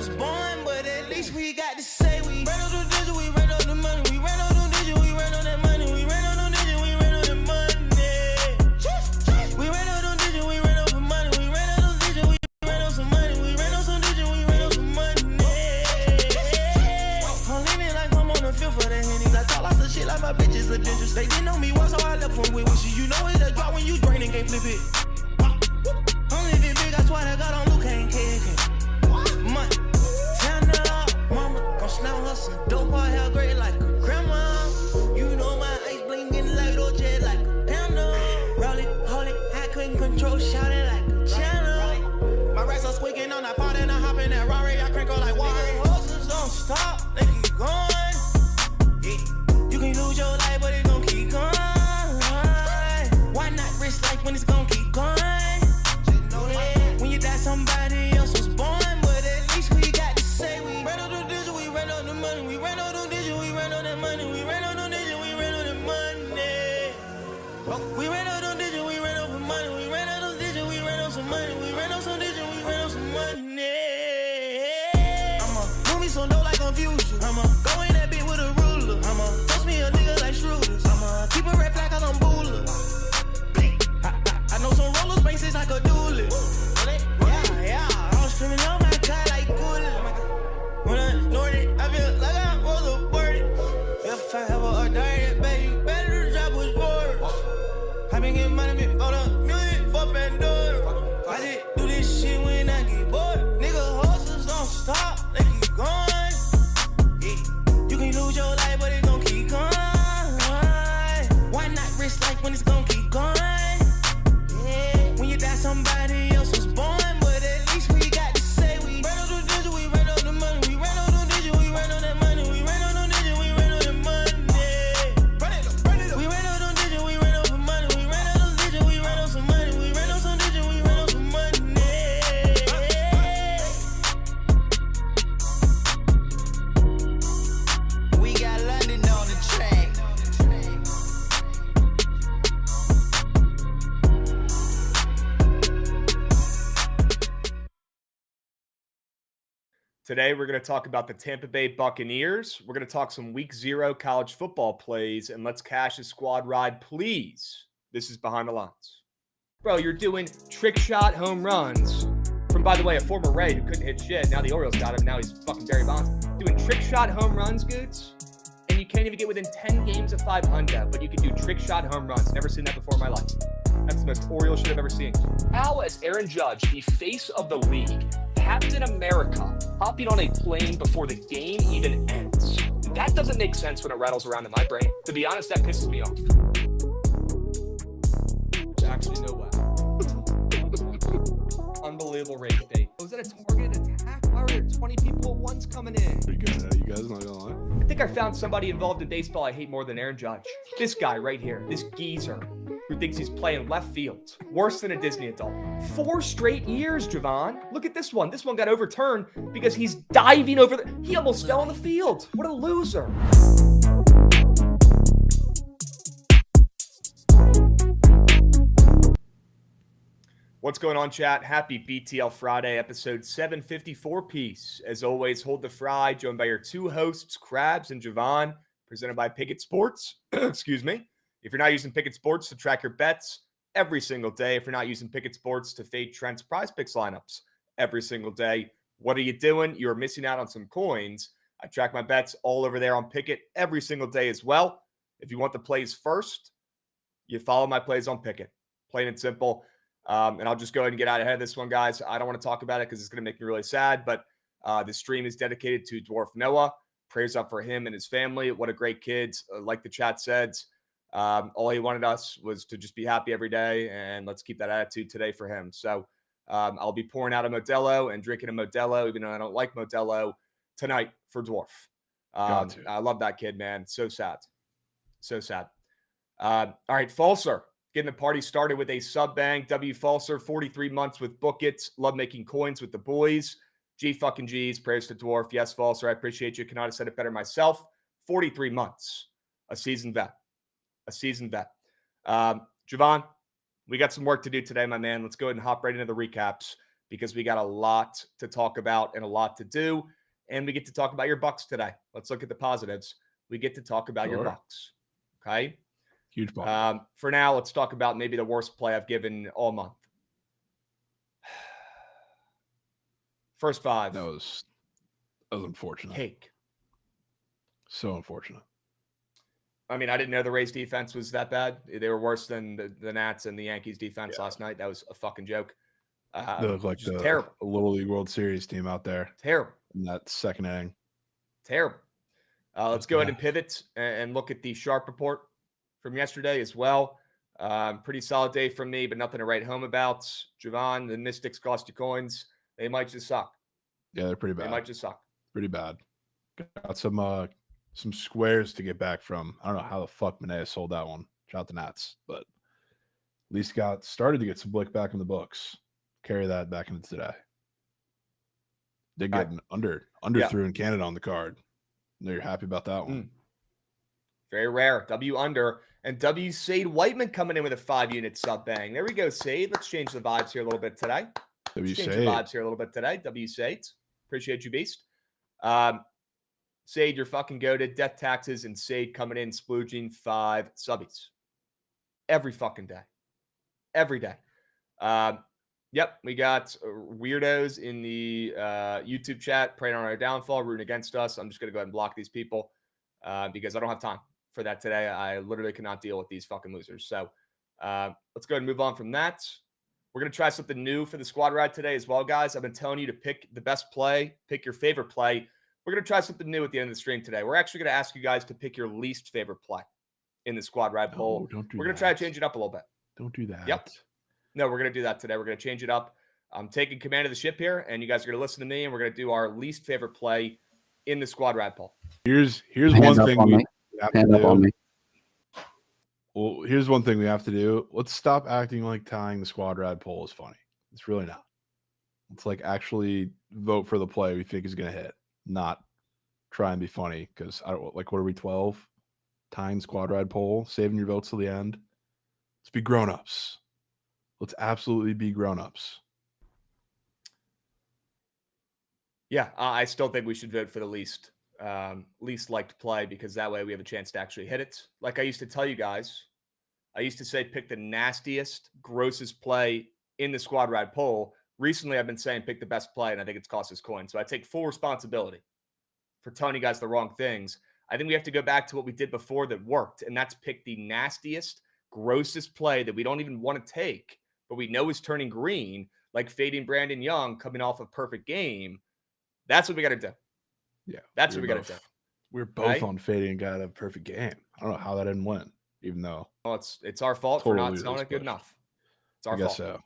was born, but at least we got to say we ran on the digit, we ran on the money, we ran on the digit, we ran on that money, we ran on the digit, we ran on the money. We ran on the digit, we ran on the money, we ran on the digit, we ran on some money, we ran on some digit, we ran on some money. I'm leaning like I'm on the field for the Hennies. I talk lots of shit like my bitches are dangerous. They didn't know me once, so I left them with wishes. You know it's a drop when you drain and can't flip it. I'm living big, I swear to God, I'm Luke, ain't kicking. Money, turn it up, mama. Gon' smell her some dope, her hair gray like a grandma. You know my ice blinking like Dolce, like a panda. Roll it, hold it, I couldn't control, shout it like a channel. My racks are squeaking on that pot and I hop in that Rari, I crank her like water. Horses don't stop, they keep going. Yeah. You can lose your life, but it gon' keep going. Why not risk life when it's gon' keep going? When you die, somebody else was born, but at least we got to say we ran on the digit, we ran on the money, we ran on the digit, we ran on that money, we ran on the digit, we ran on the money. We ran on the digit, we ran on the money, we ran on the digit, we ran on some money, we ran on some digit, we ran on some money. I'ma move me some dough like confusion. I'ma go in that bit with a ruler. I'ma toast me a nigga like Schroeder's. I'ma keep a red flag cause I'm booler. I know some roller spaces like a duelist. Yeah, I was screaming on my car like cool. When I snorted, I feel like I was aborted. If I ever ordained, baby, better the job was bored. I been getting money before the music for Pandora. I just do this shit when I get bored. Nigga, horses don't stop, they keep going. Yeah. You can lose your life, but it gon' keep going. Why not risk life when it's gon' keep going? Yeah. When you die, somebody else was born, but at least we got to say we ran on the digit, we ran on the money, we ran on the digit, we ran on that money, we ran on the digit, we ran on the money. We ran on the digit, we ran on the money, we ran on the digit, we ran on some money, we ran on some digit, we ran on some money. We got London on the track. Today, we're going to talk about the Tampa Bay Buccaneers. We're going to talk some Week 0 college football plays, and let's cash a squad ride, please. This is Behind the Lines. Bro, you're doing trick shot home runs from, by the way, a former Ray who couldn't hit shit. Now the Orioles got him. Now he's fucking Barry Bonds. Doing trick shot home runs, Goots, and you can't even get within 10 games of 500, but you can do trick shot home runs. Never seen that before in my life. That's the most Orioles shit I've ever seen. How, as Aaron Judge, the face of the league, Captain America, hopping on a plane before the game even ends? That doesn't make sense when it rattles around in my brain. To be honest, that pisses me off. Actually, no way. Unbelievable rage bait. Was that a targeted attack? Why were there 20 people at once coming in? Pretty good at it, you guys, not gonna lie. I think I found somebody involved in baseball I hate more than Aaron Judge. This guy right here, this geezer, who thinks he's playing left field. Worse than a Disney adult. 4 straight years, Jovan. Look at this one. This one got overturned because he's diving over the... He almost fell on the field. What a loser. What's going on, chat? Happy BTL Friday, episode 754 piece. As always, hold the fry, joined by your two hosts, Krabs and Jovan, presented by Bookit Sports. Excuse me. If you're not using Bookit Sports to track your bets every single day, if you're not using Bookit Sports to fade Trent's prize picks lineups every single day, what are you doing? You're missing out on some coins. I track my bets all over there on Bookit every single day as well. If you want the plays first, you follow my plays on Bookit. Plain and simple. And I'll just go ahead and get out ahead of this one, guys. I don't want to talk about it because it's going to make me really sad, but the stream is dedicated to Dwarf Noah. Prayers up for him and his family. What a great kid. Like the chat said, all he wanted us was to just be happy every day, and let's keep that attitude today for him. So I'll be pouring out a Modelo and drinking a Modelo, even though I don't like Modelo, tonight for Dwarf. I love that kid, man. So sad. So sad. All right, Falser. Getting the party started with a sub-bang. W. Falser, 43 months with Bookit. Love making coins with the boys. G fucking G's. Prayers to Dwarf. Yes, Falser, I appreciate you. Cannot have said it better myself. 43 months. A seasoned vet. A seasoned vet. Jovan, we got some work to do today, my man. Let's go ahead and hop right into the recaps. because we got a lot to talk about and a lot to do. And we get to talk about your Bucs today. Let's look at the positives. We get to talk about your Bucs. Okay. Huge positive. For now, let's talk about maybe the worst play I've given all month. First five. That was unfortunate. Cake. So unfortunate. I mean, I didn't know the Rays defense was that bad. They were worse than the Nats and the Yankees defense last night. That was a fucking joke. They look like the Little League World Series team out there. Terrible. In that second inning. Terrible. Let's go ahead and pivot and look at the Sharp report from yesterday as well. Pretty solid day from me, but nothing to write home about. Jovan, the Mystics cost you coins. They might just suck. Yeah, they're pretty bad. They might just suck. Pretty bad. Got some squares to get back from. I don't know how the fuck Manea sold that one. Shout out the Nats, but at least started to get some blick back in the books. Carry that back into today. Did get an under through in Canada on the card. Know you're happy about that one. Very rare. W under. And W Sade Whiteman coming in with a 5-unit sub bang. There we go, Sade. Let's change the vibes here a little bit today. W Sade. Appreciate you, Beast. Sade, you're fucking goated. Death taxes and Sade coming in, splooging 5 subbies. Every fucking day. Every day. Yep, we got weirdos in the YouTube chat praying on our downfall, rooting against us. I'm just going to go ahead and block these people because I don't have time for that today. I literally cannot deal with these fucking losers. So let's go ahead and move on from that. We're going to try something new for the squad ride today as well, guys. I've been telling you to pick the best play, pick your favorite play. We're going to try something new at the end of the stream today. We're actually going to ask you guys to pick your least favorite play in the squad ride poll. We're going to try to change it up a little bit. Don't do that. Yep. No, we're going to do that today. We're going to change it up. I'm taking command of the ship here, and you guys are going to listen to me, and we're going to do our least favorite play in the squad ride poll. Here's one thing we have to do. Well, here's one thing we have to do. Let's stop acting like tying the squad ride poll is funny. It's really not. Let's actually vote for the play we think is going to hit, not try and be funny. Because what are we, 12? Tying squad ride poll, saving your votes till the end. Let's be grown-ups. Let's absolutely be grown-ups. Yeah, I still think we should vote for the least liked play because that way we have a chance to actually hit it. Like I used to tell you guys, I used to say pick the nastiest, grossest play in the squad ride poll. Recently, I've been saying pick the best play, and I think it's cost us coins. So I take full responsibility for telling you guys the wrong things. I think we have to go back to what we did before that worked, and that's pick the nastiest, grossest play that we don't even want to take, but we know is turning green, like fading Brandon Young coming off a perfect game. That's what we got to do. Yeah. That's what we got to do. We're both on fading guy to a perfect game. I don't know how that didn't win, even though. Well, it's our fault for not selling it good enough. It's our fault. I guess so.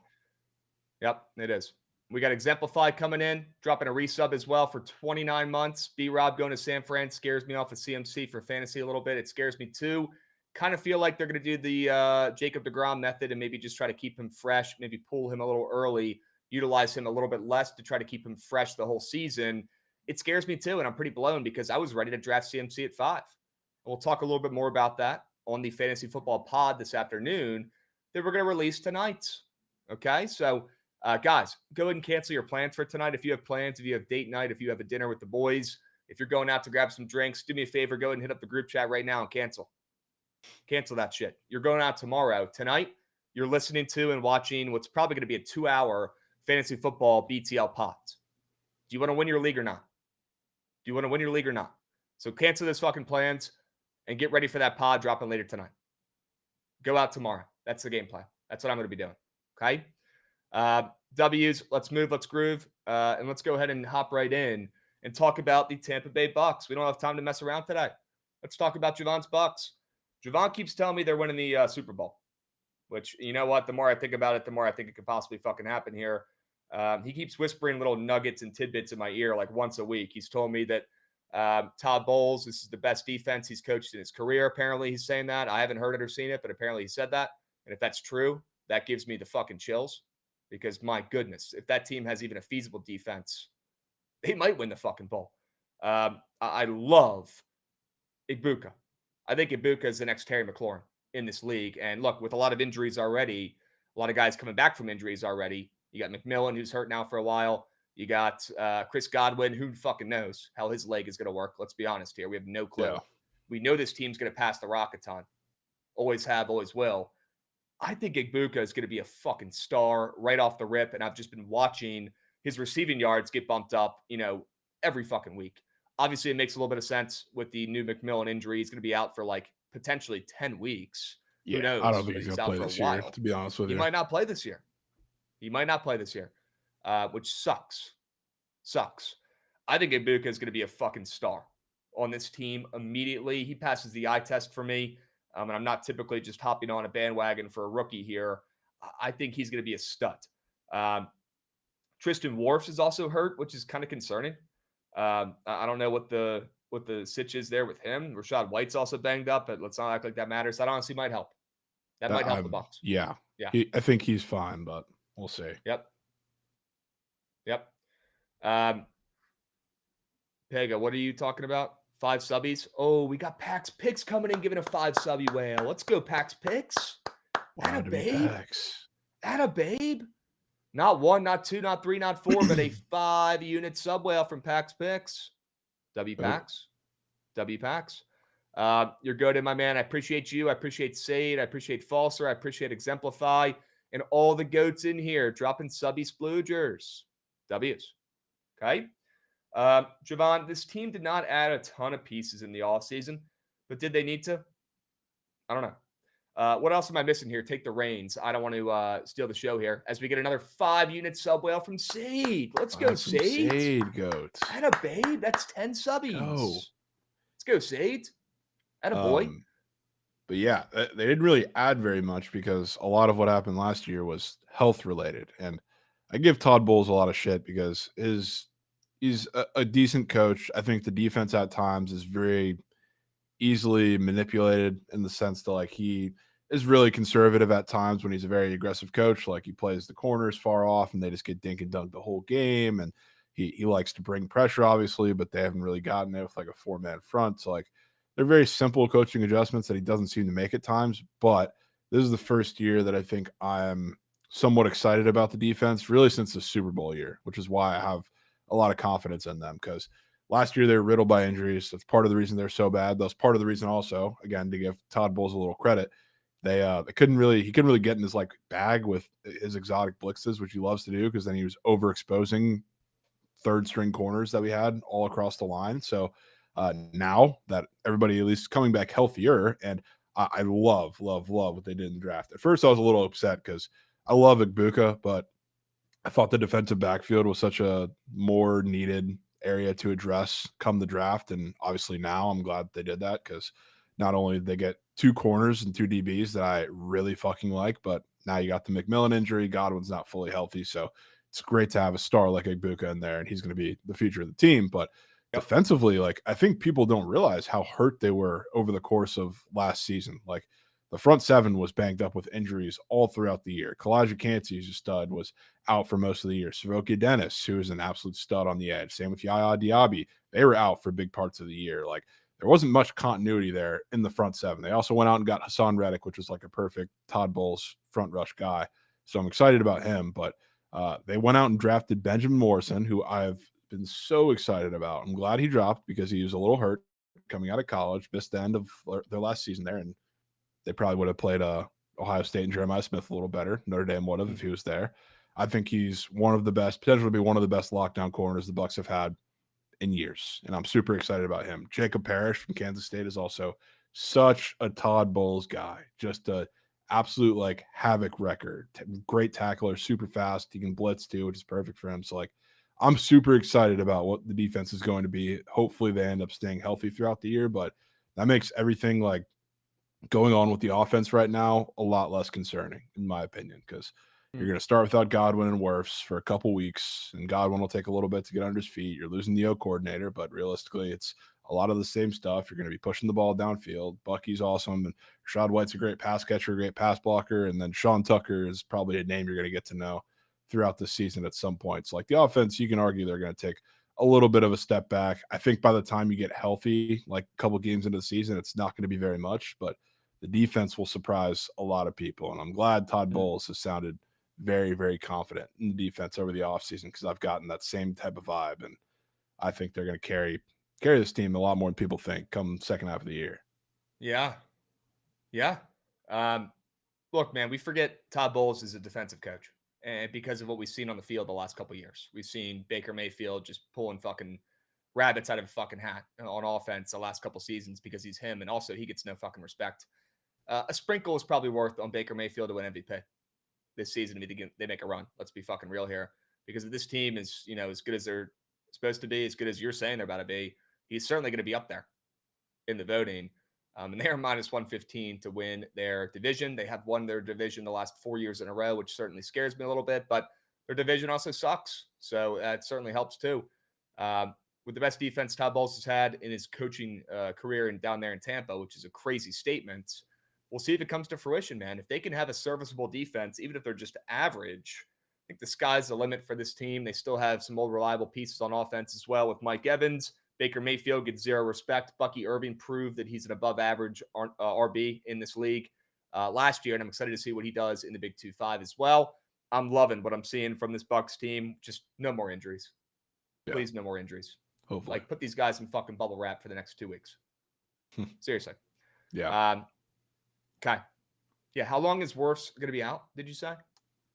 Yep, it is. We got Exemplified coming in, dropping a resub as well for 29 months. B-Rob going to San Fran scares me off of CMC for fantasy a little bit. It scares me too. Kind of feel like they're going to do the Jacob deGrom method and maybe just try to keep him fresh, maybe pull him a little early, utilize him a little bit less to try to keep him fresh the whole season. It scares me too, and I'm pretty blown because I was ready to draft CMC at 5. And we'll talk a little bit more about that on the Fantasy Football Pod this afternoon that we're going to release tonight. Okay, so guys, go ahead and cancel your plans for tonight. If you have plans, if you have date night, if you have a dinner with the boys, if you're going out to grab some drinks, do me a favor, go ahead and hit up the group chat right now and cancel. Cancel that shit. You're going out tomorrow. Tonight, you're listening to and watching what's probably going to be a 2-hour fantasy football BTL pod. Do you want to win your league or not? Do you want to win your league or not? So cancel those fucking plans and get ready for that pod dropping later tonight. Go out tomorrow. That's the game plan. That's what I'm going to be doing. Okay? W's, let's move, let's groove, and let's go ahead and hop right in and talk about the Tampa Bay Bucks. We don't have time to mess around today. Let's talk about Jovan's Bucks. Jovan keeps telling me they're winning the Super Bowl, which, you know what? The more I think about it, the more I think it could possibly fucking happen here. He keeps whispering little nuggets and tidbits in my ear like once a week. He's told me that Todd Bowles, this is the best defense he's coached in his career. Apparently, he's saying that. I haven't heard it or seen it, but apparently he said that. And if that's true, that gives me the fucking chills because, my goodness, if that team has even a feasible defense, they might win the fucking bowl. I love Ibuka. I think Ibuka is the next Terry McLaurin in this league. And look, with a lot of injuries already, a lot of guys coming back from injuries already, You got McMillan, who's hurt now for a while. You got Chris Godwin, who fucking knows how his leg is going to work. Let's be honest here. We have no clue. Yeah. We know this team's going to pass the rock a ton. Always have, always will. I think Igbokwe is going to be a fucking star right off the rip, and I've just been watching his receiving yards get bumped up, every fucking week. Obviously, it makes a little bit of sense with the new McMillan injury. He's going to be out for like potentially 10 weeks. Yeah, Who knows? I don't think But he's going to play this year, to be honest with you. He might not play this year. Which sucks. I think Igbokwe is going to be a fucking star on this team immediately. He passes the eye test for me. And I'm not typically just hopping on a bandwagon for a rookie here. I think he's going to be a stud. Tristan Wirfs is also hurt, which is kind of concerning. I don't know what the sitch is there with him. Rashad White's also banged up, but let's not act like that matters. That honestly might help. That might help the Bucs. Yeah. I think he's fine, but we'll see. Yep. Pega, what are you talking about? 5 subbies? Oh, we got Pax Picks coming in, giving a 5 subby whale. Let's go, Pax Picks. Atta babe. Not 1, not 2, not 3, not 4, but a 5-unit sub whale from Pax Picks. W Pax. You're good, my man. I appreciate you. I appreciate Sade. I appreciate Falser. I appreciate Exemplify. And all the goats in here dropping subby sploogers. W's. Okay? Jovan, this team did not add a ton of pieces in the offseason, but did they need to? I don't know. What else am I missing here? Take the reins. I don't want to steal the show here as we get another 5-unit sub whale from Sade. Let's go, Sade. Sade goats. Atta babe. That's 10 subbies. Let's go, Sade. Atta boy. But yeah, they didn't really add very much because a lot of what happened last year was health related. And I give Todd Bowles a lot of shit because he's a decent coach. I think the defense at times is very easily manipulated in the sense that like he is really conservative at times when he's a very aggressive coach. Like he plays the corners far off and they just get dink and dunk the whole game. And he likes to bring pressure, obviously, but they haven't really gotten it with like a 4-man front. So like they're very simple coaching adjustments that he doesn't seem to make at times. But this is the first year that I think I'm somewhat excited about the defense, really since the Super Bowl year, which is why I have a lot of confidence in them because last year they were riddled by injuries. That's part of the reason they're so bad. That's part of the reason also, again, to give Todd Bowles a little credit. He couldn't really get in his like bag with his exotic blitzes, which he loves to do because then he was overexposing third string corners that we had all across the line. So now that everybody at least coming back healthier, and I love what they did in the draft. At first I was a little upset because I love Igbokwe, but I thought the defensive backfield was such a more needed area to address come the draft. And obviously now I'm glad they did that because not only did they get 2 corners and 2 DBs that I really fucking like, but now you got the McMillan injury. Godwin's not fully healthy. So it's great to have a star like Igbokwe in there, and he's going to be the future of the team. But defensively, like I think people don't realize how hurt they were over the course of last season. Like the front 7 was banged up with injuries all throughout the year. Kalijah Kancey, who's a stud, was out for most of the year. Savokia Dennis, who is an absolute stud on the edge. Same with Yaya Diaby. They were out for big parts of the year. Like there wasn't much continuity there in the front 7. They also went out and got Hassan Reddick, which was like a perfect Todd Bowles front rush guy. So I'm excited about him. But they went out and drafted Benjamin Morrison, who I've been so excited about. I'm glad he dropped because he was a little hurt coming out of college, missed the end of their last season there, and they probably would have played Ohio State and Jeremiah Smith a little better. Notre Dame would have if he was there. I think he's one of the best, potentially be one of the best lockdown corners the Bucs have had in years, and I'm super excited about him. Jacob Parrish from Kansas State is also such a Todd Bowles guy, just a absolute like havoc record. Great tackler, super fast. He can blitz too, which is perfect for him. So like I'm super excited about what the defense is going to be. Hopefully they end up staying healthy throughout the year, but that makes everything like going on with the offense right now a lot less concerning, in my opinion, because you're going to start without Godwin and Wirfs for a couple weeks, and Godwin will take a little bit to get under his feet. You're losing the O coordinator, but realistically, it's a lot of the same stuff. You're going to be pushing the ball downfield. Bucky's awesome, and Rashad White's a great pass catcher, a great pass blocker, and then Sean Tucker is probably a name you're going to get to know throughout the season at some point. So like the offense, you can argue they're going to take a little bit of a step back. I think by the time you get healthy, like a couple games into the season, it's not going to be very much, but the defense will surprise a lot of people. And I'm glad Todd Bowles has sounded very, very confident in the defense over the offseason because I've gotten that same type of vibe. And I think they're going to carry this team a lot more than people think come second half of the year. Yeah. Yeah. Look, man, we forget Todd Bowles is a defensive coach. And because of what we've seen on the field the last couple of years, we've seen Baker Mayfield just pulling fucking rabbits out of a fucking hat on offense the last couple of seasons because he's him. And also he gets no fucking respect. A sprinkle is probably worth on Baker Mayfield to win MVP this season. They make a run. Let's be fucking real here. Because if this team is, as good as they're supposed to be, as good as you're saying they're about to be, he's certainly going to be up there in the voting. And they are minus 115 to win their division. They have won their division the last 4 years in a row, which certainly scares me a little bit, but their division also sucks. So that certainly helps too. With the best defense Todd Bowles has had in his coaching career and down there in Tampa, which is a crazy statement. We'll see if it comes to fruition, man. If they can have a serviceable defense, even if they're just average, I think the sky's the limit for this team. They still have some old reliable pieces on offense as well with Mike Evans. Baker Mayfield gets zero respect. Bucky Irving proved that he's an above-average RB in this league last year, and I'm excited to see what he does in the Big 2-5 as well. I'm loving what I'm seeing from this Bucs team. Just no more injuries. Yeah. Please, no more injuries. Hopefully. Like, put these guys in fucking bubble wrap for the next 2 weeks. Seriously. Yeah. Okay. Yeah, how long is Wirfs going to be out, did you say?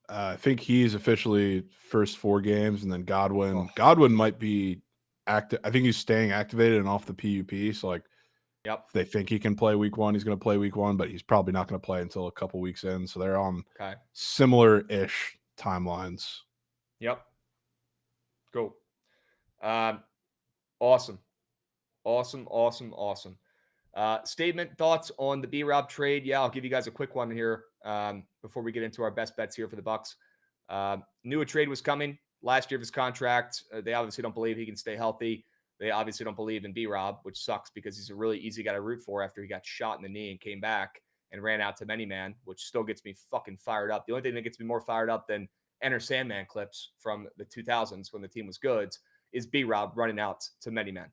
I think he's officially first 4 games, and then Godwin might be active. I think he's staying activated and off the PUP. So if they think he can play week 1, he's going to play week 1, but he's probably not going to play until a couple weeks in. So they're on similar-ish timelines. Yep. Cool. Awesome. Statement, thoughts on the B-Rob trade? Yeah, I'll give you guys a quick one here before we get into our best bets here for the Bucs. Knew a trade was coming last year of his contract. They obviously don't believe he can stay healthy. They obviously don't believe in B-Rob, which sucks because he's a really easy guy to root for after he got shot in the knee and came back and ran out to many man, which still gets me fucking fired up. The only thing that gets me more fired up than Enter Sandman clips from the 2000s when the team was good is B-Rob running out to many men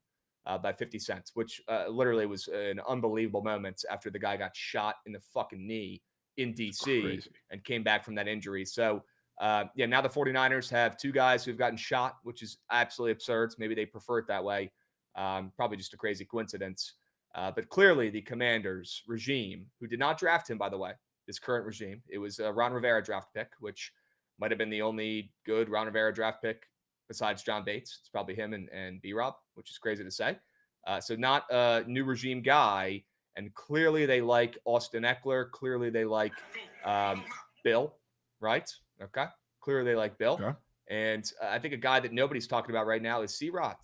by 50 cents, which literally was an unbelievable moment after the guy got shot in the fucking knee in D.C. and came back from that injury. So, now the 49ers have 2 guys who've gotten shot, which is absolutely absurd. Maybe they prefer it that way. Probably just a crazy coincidence. But clearly the Commanders regime, who did not draft him, by the way, this current regime, it was a Ron Rivera draft pick, which might have been the only good Ron Rivera draft pick besides John Bates. It's probably him and B-Rob, which is crazy to say. So not a new regime guy. And clearly they like Austin Eckler. Clearly they like Bill, right? Okay. Clearly they like Bill. Okay. And I think a guy that nobody's talking about right now is C-Rod.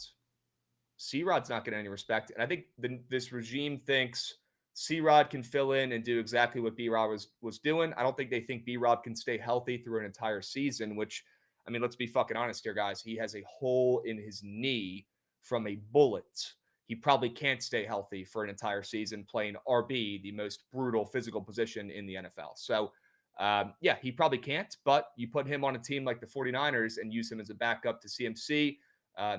C-Rod's not getting any respect. And I think this regime thinks C-Rod can fill in and do exactly what B-Rob was doing. I don't think they think B-Rob can stay healthy through an entire season, which, I mean, let's be fucking honest here, guys. He has a hole in his knee from a bullet. He probably can't stay healthy for an entire season playing RB, the most brutal physical position in the NFL. So, yeah, he probably can't, but you put him on a team like the 49ers and use him as a backup to CMC.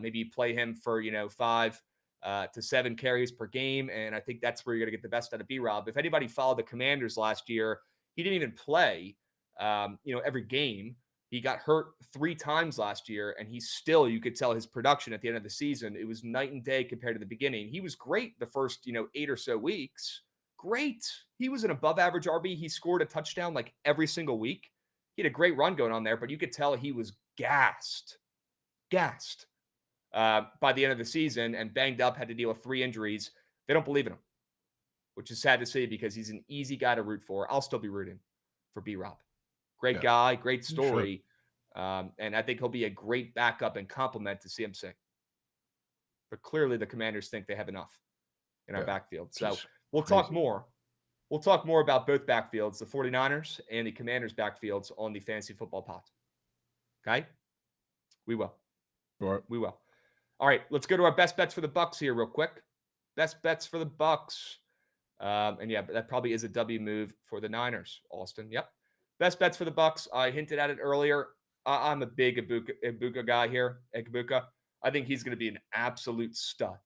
Maybe you play him for, 5 to 7 carries per game. And I think that's where you're going to get the best out of B-Rob. If anybody followed the Commanders last year, he didn't even play, every game. He got hurt 3 times last year, and he's still, you could tell his production at the end of the season, it was night and day compared to the beginning. He was great the first, 8 or so weeks. Great. He was an above average RB. He scored a touchdown like every single week. He had a great run going on there, but you could tell he was gassed by the end of the season and banged up, had to deal with 3 injuries. They don't believe in him, which is sad to see because he's an easy guy to root for. I'll still be rooting for B-Rob. Great guy, great story. Sure. And I think he'll be a great backup and complement to CMC. But clearly the Commanders think they have enough in our backfield. So we'll talk more. We'll talk more about both backfields, the 49ers and the Commanders backfields on the Fantasy Football Pod. Okay? We will. Sure. We will. All right, let's go to our best bets for the Bucs here real quick. Best bets for the Bucs. And yeah, that probably is a W move for the Niners, Austin. Yep. Best bets for the Bucs. I hinted at it earlier. I'm a big Ibuka guy here. Ibuka. I think he's going to be an absolute stud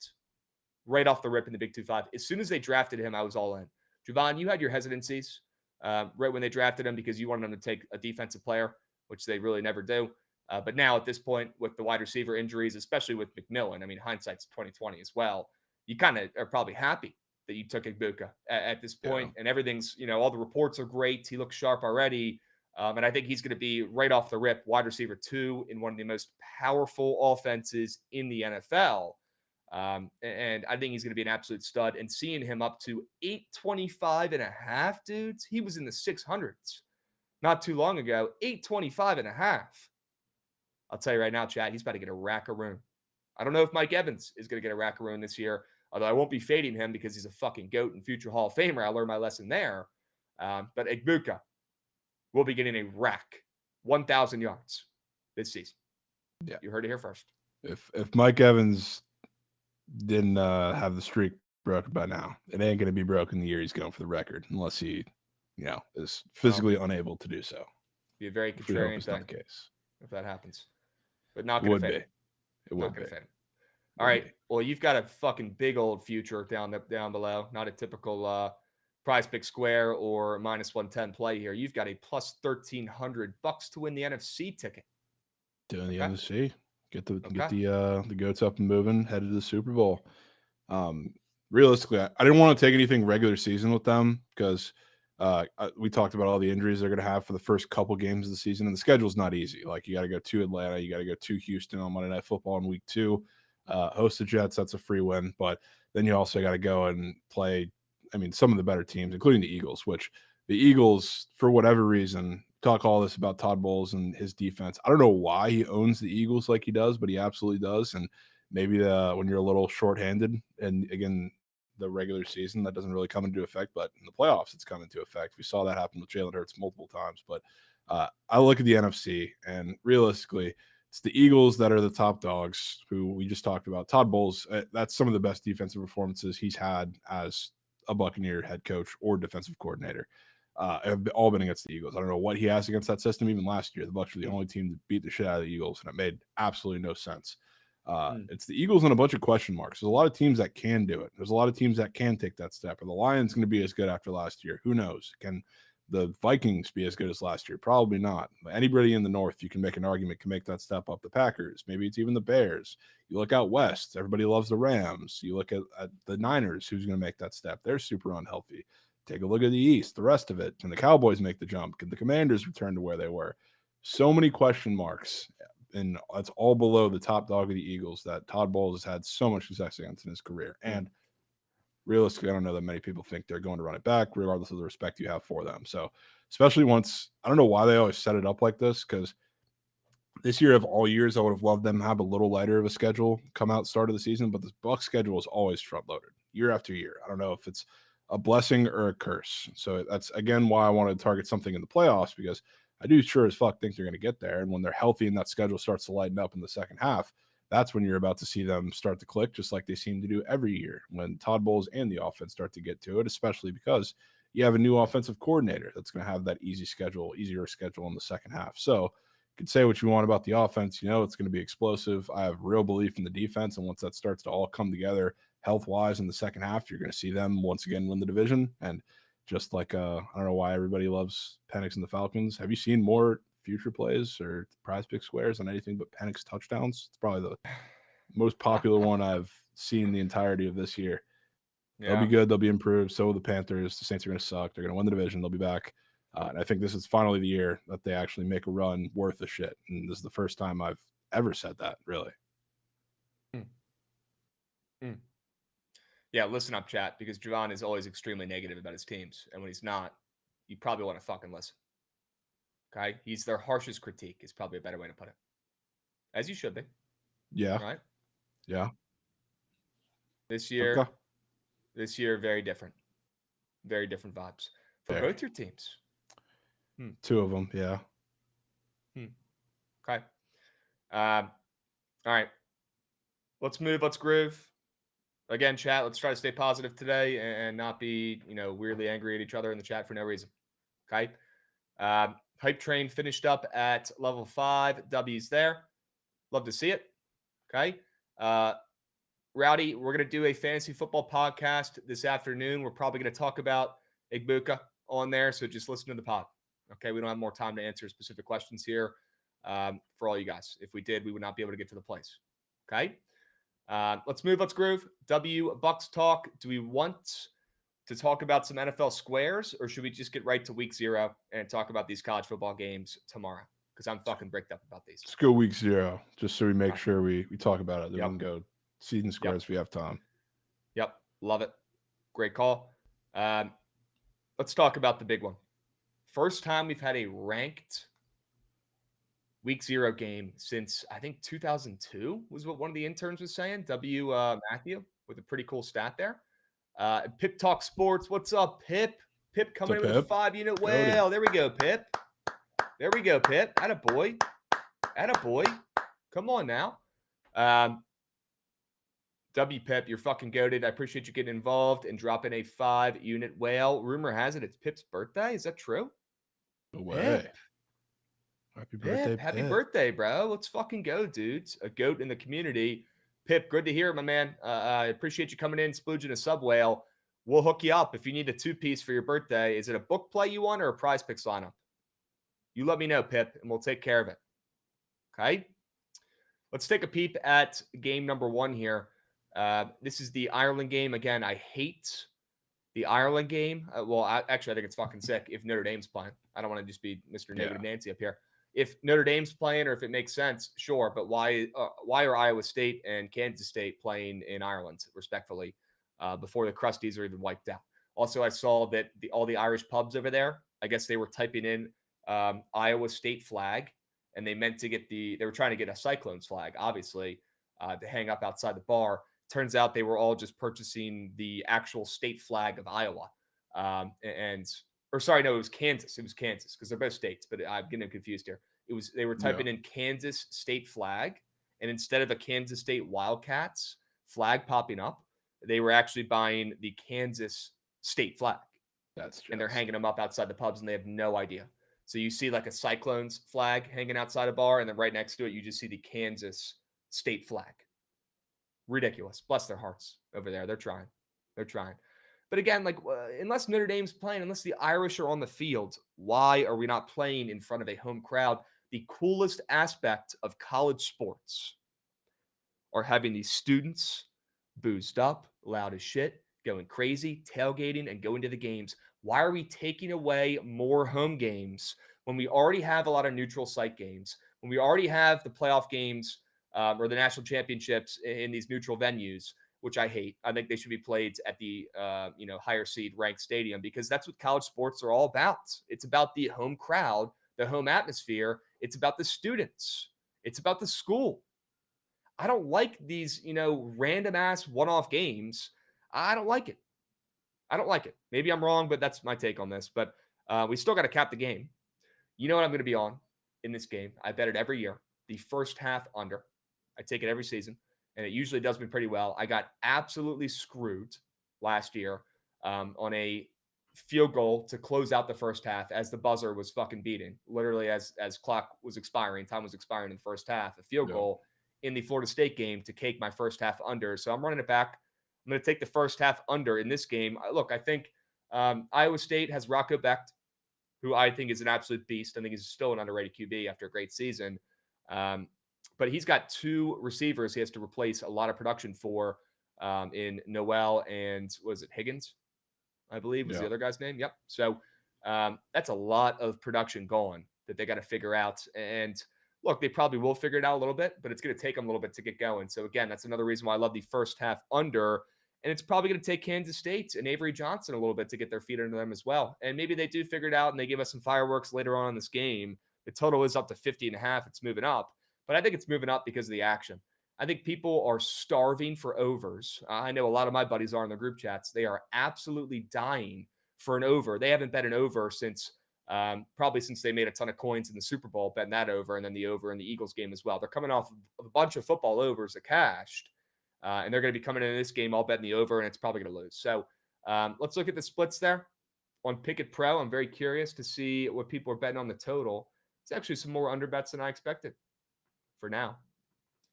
right off the rip in the Big 2-5. As soon as they drafted him, I was all in. Jovan, you had your hesitancies right when they drafted him because you wanted him to take a defensive player. which they really never do. But now at this point, with the wide receiver injuries, especially with McMillan, I mean, hindsight's 2020 as well. You kind of are probably happy that you took Igbokwe at this point, and everything's, all the reports are great. He looks sharp already. And I think he's going to be right off the rip wide receiver 2 in one of the most powerful offenses in the NFL. And I think he's going to be an absolute stud. And seeing him up to 825.5, dudes, he was in the 600s not too long ago. 825.5. I'll tell you right now, chat, he's about to get a rack-a-roon. I don't know if Mike Evans is going to get a rack-a-roon this year, although I won't be fading him because he's a fucking GOAT and future Hall of Famer. I learned my lesson there. But Igbokwe will be getting a rack, 1,000 yards this season. Yeah, you heard it here first. If Mike Evans didn't have the streak broken by now, it ain't going to be broken the year he's going for the record, unless he, is physically unable to do so. Be a very contrarian thing if that happens, but not going to fade. It would be. All right. Well, you've got a fucking big old future down below. Not a typical Prize Pick Square or -110 play here. You've got a plus 1,300 Bucs to win the NFC ticket. Doing the NFC. Get the goats up and moving. Headed to the Super Bowl. Realistically, I didn't want to take anything regular season with them because we talked about all the injuries they're going to have for the first couple games of the season, and the schedule's not easy. Like, you got to go to Atlanta, you got to go to Houston on Monday Night Football in week 2, host the Jets. That's a free win, but then you also got to go and play, some of the better teams, including the Eagles, which the Eagles, for whatever reason, talk all this about Todd Bowles and his defense. I don't know why he owns the Eagles like he does, but he absolutely does. And maybe when you're a little shorthanded, and again, the regular season, that doesn't really come into effect, but in the playoffs, it's come into effect. We saw that happen with Jalen Hurts multiple times. But I look at the NFC, and realistically, it's the Eagles that are the top dogs, who we just talked about. Todd Bowles, that's some of the best defensive performances he's had as a Buccaneer head coach or defensive coordinator. Have all been against the Eagles. I don't know what he has against that system. Even last year, the Bucs were the only team that beat the shit out of the Eagles, and it made absolutely no sense. It's the Eagles and a bunch of question marks. There's a lot of teams that can do it. There's a lot of teams that can take that step. Are the Lions going to be as good after last year? Who knows? Can the Vikings be as good as last year? Probably not. But anybody in the North, you can make an argument, can make that step up. The Packers, maybe it's even the Bears. You look out West, everybody loves the Rams. You look at the Niners, who's going to make that step? They're super unhealthy. Take a look at the East, the rest of it. Can the Cowboys make the jump? Can the Commanders return to where they were? So many question marks. And that's all below the top dog of the Eagles that Todd Bowles has had so much success against in his career. And realistically, I don't know that many people think they're going to run it back, regardless of the respect you have for them. So, especially once, I don't know why they always set it up like this, because this year of all years, I would have loved them to have a little lighter of a schedule come out start of the season, but this Bucs schedule is always front-loaded year after year. I don't know if it's a blessing or a curse. So that's, again, why I wanted to target something in the playoffs, because I do sure as fuck think they're going to get there. And when they're healthy and that schedule starts to lighten up in the second half, that's when you're about to see them start to click, just like they seem to do every year when Todd Bowles and the offense start to get to it, especially because you have a new offensive coordinator that's going to have that easier schedule in the second half. So you can say what you want about the offense. It's going to be explosive. I have real belief in the defense. And once that starts to all come together health-wise in the second half, you're going to see them once again win the division. And just like, I don't know why everybody loves Penix and the Falcons. Have you seen more future plays or Prize Pick Squares on anything but Penix touchdowns? It's probably the most popular one I've seen the entirety of this year. Yeah. They'll be good. They'll be improved. So will the Panthers. The Saints are going to suck. They're going to win the division. They'll be back. And I think this is finally the year that they actually make a run worth a shit. And this is the first time I've ever said that, really. Yeah, listen up, chat, because Jovan is always extremely negative about his teams. And when he's not, you probably want to fucking listen. Okay? He's their harshest critique is probably a better way to put it. As you should be. Yeah. Right? Yeah. This year, very different. Very different vibes for both your teams. Two of them, yeah. Okay. All right. Let's move. Let's groove. Again, chat, let's try to stay positive today and not be, weirdly angry at each other in the chat for no reason. Okay. Hype train finished up at level 5. W's there. Love to see it. Okay. Rowdy, we're going to do a fantasy football podcast this afternoon. We're probably going to talk about Igbokwe on there. So just listen to the pod. Okay, we don't have more time to answer specific questions here for all you guys. If we did, we would not be able to get to the plays. Okay, let's move. Let's groove. Bucs talk. Do we want to talk about some NFL squares, or should we just get right to week 0 and talk about these college football games tomorrow? Because I'm fucking bricked up about these. Let's go week 0, just so we make sure we talk about it. Then we can go season squares if we have time. Yep, love it. Great call. Let's talk about the big one. First time we've had a ranked week 0 game since, I think, 2002 was what one of the interns was saying. Matthew with a pretty cool stat there. Pip Talk Sports. What's up, Pip? Pip coming in with a 5-unit whale. There we go, Pip. There we go, Pip. Attaboy. Attaboy. Come on now. Pip, you're fucking goated. I appreciate you getting involved and dropping a 5-unit whale. Rumor has it it's Pip's birthday. Is that true? No way. Pip. Happy birthday, Pip. Happy birthday, bro. Let's fucking go, dudes. A goat in the community. Pip, good to hear it, my man. I appreciate you coming in, splooging a sub whale. We'll hook you up if you need a 2-piece for your birthday. Is it a book play you want or a prize picks lineup? You let me know, Pip, and we'll take care of it. Okay? Let's take a peep at game number 1 here. This is the Ireland game. Again, I hate the Ireland game. Actually, I think it's fucking sick if Notre Dame's playing. I don't want to just be Mr. Negative Nancy up here. If Notre Dame's playing or if it makes sense, sure. But why are Iowa State and Kansas State playing in Ireland, respectfully, before the Crusties are even wiped out? Also, I saw that all the Irish pubs over there, I guess they were typing in Iowa State flag, and they meant to get they were trying to get a Cyclones flag, obviously, to hang up outside the bar. Turns out they were all just purchasing the actual state flag of Iowa. It was Kansas. It was Kansas because they're both states, but I'm getting confused here. They were typing in Kansas state flag, and instead of a Kansas State Wildcats flag popping up, they were actually buying the Kansas state flag. And they're hanging them up outside the pubs, and they have no idea. So you see like a Cyclones flag hanging outside a bar, and then right next to it, you just see the Kansas state flag. Ridiculous. Bless their hearts over there. They're trying. But again, unless Notre Dame's playing, unless the Irish are on the field, why are we not playing in front of a home crowd? The coolest aspect of college sports are having these students boozed up, loud as shit, going crazy, tailgating, and going to the games. Why are we taking away more home games when we already have a lot of neutral site games, when we already have the playoff games or the national championships in these neutral venues, which I hate? I think they should be played at the higher seed ranked stadium, because that's what college sports are all about. It's about the home crowd, the home atmosphere. It's about the students. It's about the school. I don't like these, random ass one-off games. I don't like it. Maybe I'm wrong, but that's my take on this. But we still got to cap the game. You know what I'm going to be on in this game? I bet it every year. The first half under. I take it every season, and it usually does me pretty well. I got absolutely screwed last year on a field goal to close out the first half as the buzzer was fucking beating. Literally, as clock was expiring, time was expiring in the first half, a field goal in the Florida State game to cake my first half under. So I'm running it back. I'm going to take the first half under in this game. Look, I think Iowa State has Rocco Becht, who I think is an absolute beast. I think he's still an underrated QB after a great season. But he's got 2 receivers he has to replace a lot of production for in Noel and, was it Higgins? I believe was the other guy's name. Yep. So that's a lot of production gone that they got to figure out. And look, they probably will figure it out a little bit, but it's going to take them a little bit to get going. So again, that's another reason why I love the first half under. And it's probably going to take Kansas State and Avery Johnson a little bit to get their feet under them as well. And maybe they do figure it out and they give us some fireworks later on in this game. The total is up to 50.5. It's moving up. But I think it's moving up because of the action. I think people are starving for overs. I know a lot of my buddies are in the group chats. They are absolutely dying for an over. They haven't bet an over since probably since they made a ton of coins in the Super Bowl, betting that over, and then the over in the Eagles game as well. They're coming off of a bunch of football overs that cashed, and they're going to be coming in this game all betting the over, and it's probably going to lose. So let's look at the splits there on Pickett Pro. I'm very curious to see what people are betting on the total. It's actually some more under bets than I expected for now.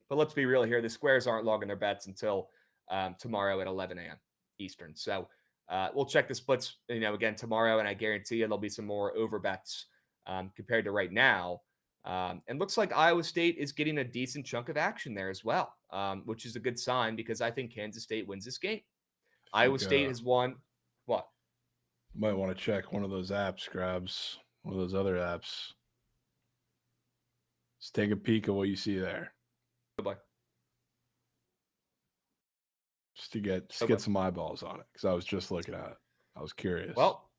But let's be real here. The squares aren't logging their bets until tomorrow at 11 a.m. Eastern. So we'll check the splits, again tomorrow, and I guarantee you there'll be some more over bets compared to right now. And looks like Iowa State is getting a decent chunk of action there as well, which is a good sign because I think Kansas State wins this game. Iowa State has won. What? Might want to check one of those apps, Krabs. One of those other apps. Let's take a peek at what you see there. Goodbye. Just to get some eyeballs on it, because I was just looking at it. I was curious. Well,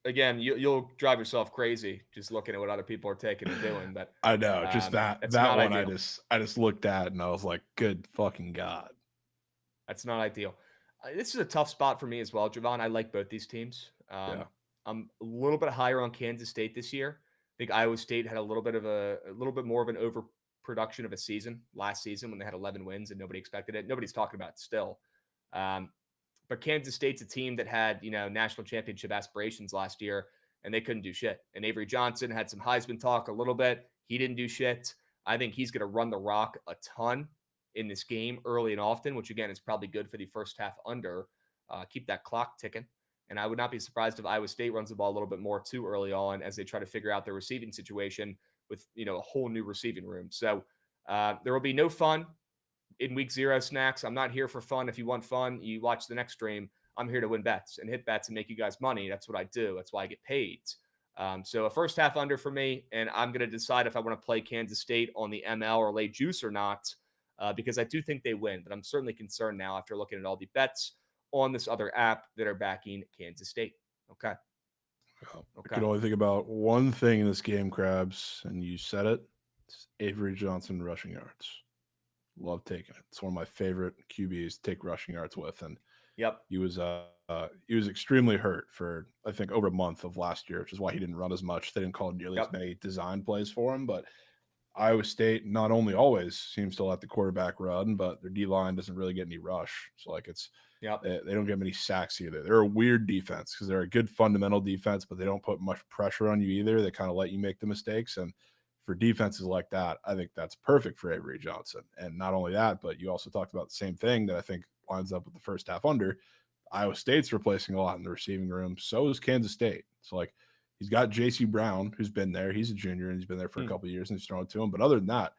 again, you'll drive yourself crazy just looking at what other people are taking and doing. But I know, just that one ideal. I just looked at and I was like, good fucking God. That's not ideal. This is a tough spot for me as well, Jovan. I like both these teams. I'm a little bit higher on Kansas State this year. I think Iowa State had a little bit more of an overproduction of a season last season when they had 11 wins and nobody expected it. Nobody's talking about it still. But Kansas State's a team that had, national championship aspirations last year, and they couldn't do shit. And Avery Johnson had some Heisman talk a little bit. He didn't do shit. I think he's going to run the rock a ton in this game early and often, which, again, is probably good for the first half under. Keep that clock ticking. And I would not be surprised if Iowa State runs the ball a little bit more too early on as they try to figure out their receiving situation with, a whole new receiving room. So there will be no fun in week 0 snacks. I'm not here for fun. If you want fun, you watch the next stream. I'm here to win bets and hit bets and make you guys money. That's what I do. That's why I get paid. So a first half under for me, and I'm going to decide if I want to play Kansas State on the ML or lay juice or not, because I do think they win. But I'm certainly concerned now after looking at all the bets on this other app that are backing Kansas State. Okay. I can only think about one thing in this game, Krabs, and you said it. It's Avery Johnson rushing yards. Love taking it. It's one of my favorite QBs to take rushing yards with. And he was extremely hurt for, I think, over a month of last year, which is why he didn't run as much. They didn't call nearly as many design plays for him. But Iowa State not only always seems to let the quarterback run, but their D-line doesn't really get any rush. So, it's they don't get many sacks either. They're a weird defense because they're a good fundamental defense, but they don't put much pressure on you either. They kind of let you make the mistakes. And for defenses like that, I think that's perfect for Avery Johnson. And not only that, but you also talked about the same thing that I think lines up with the first half under. Iowa State's replacing a lot in the receiving room. So is Kansas State. So, he's got J.C. Brown, who's been there. He's a junior, and he's been there for a couple of years, and he's throwing to him. But other than that,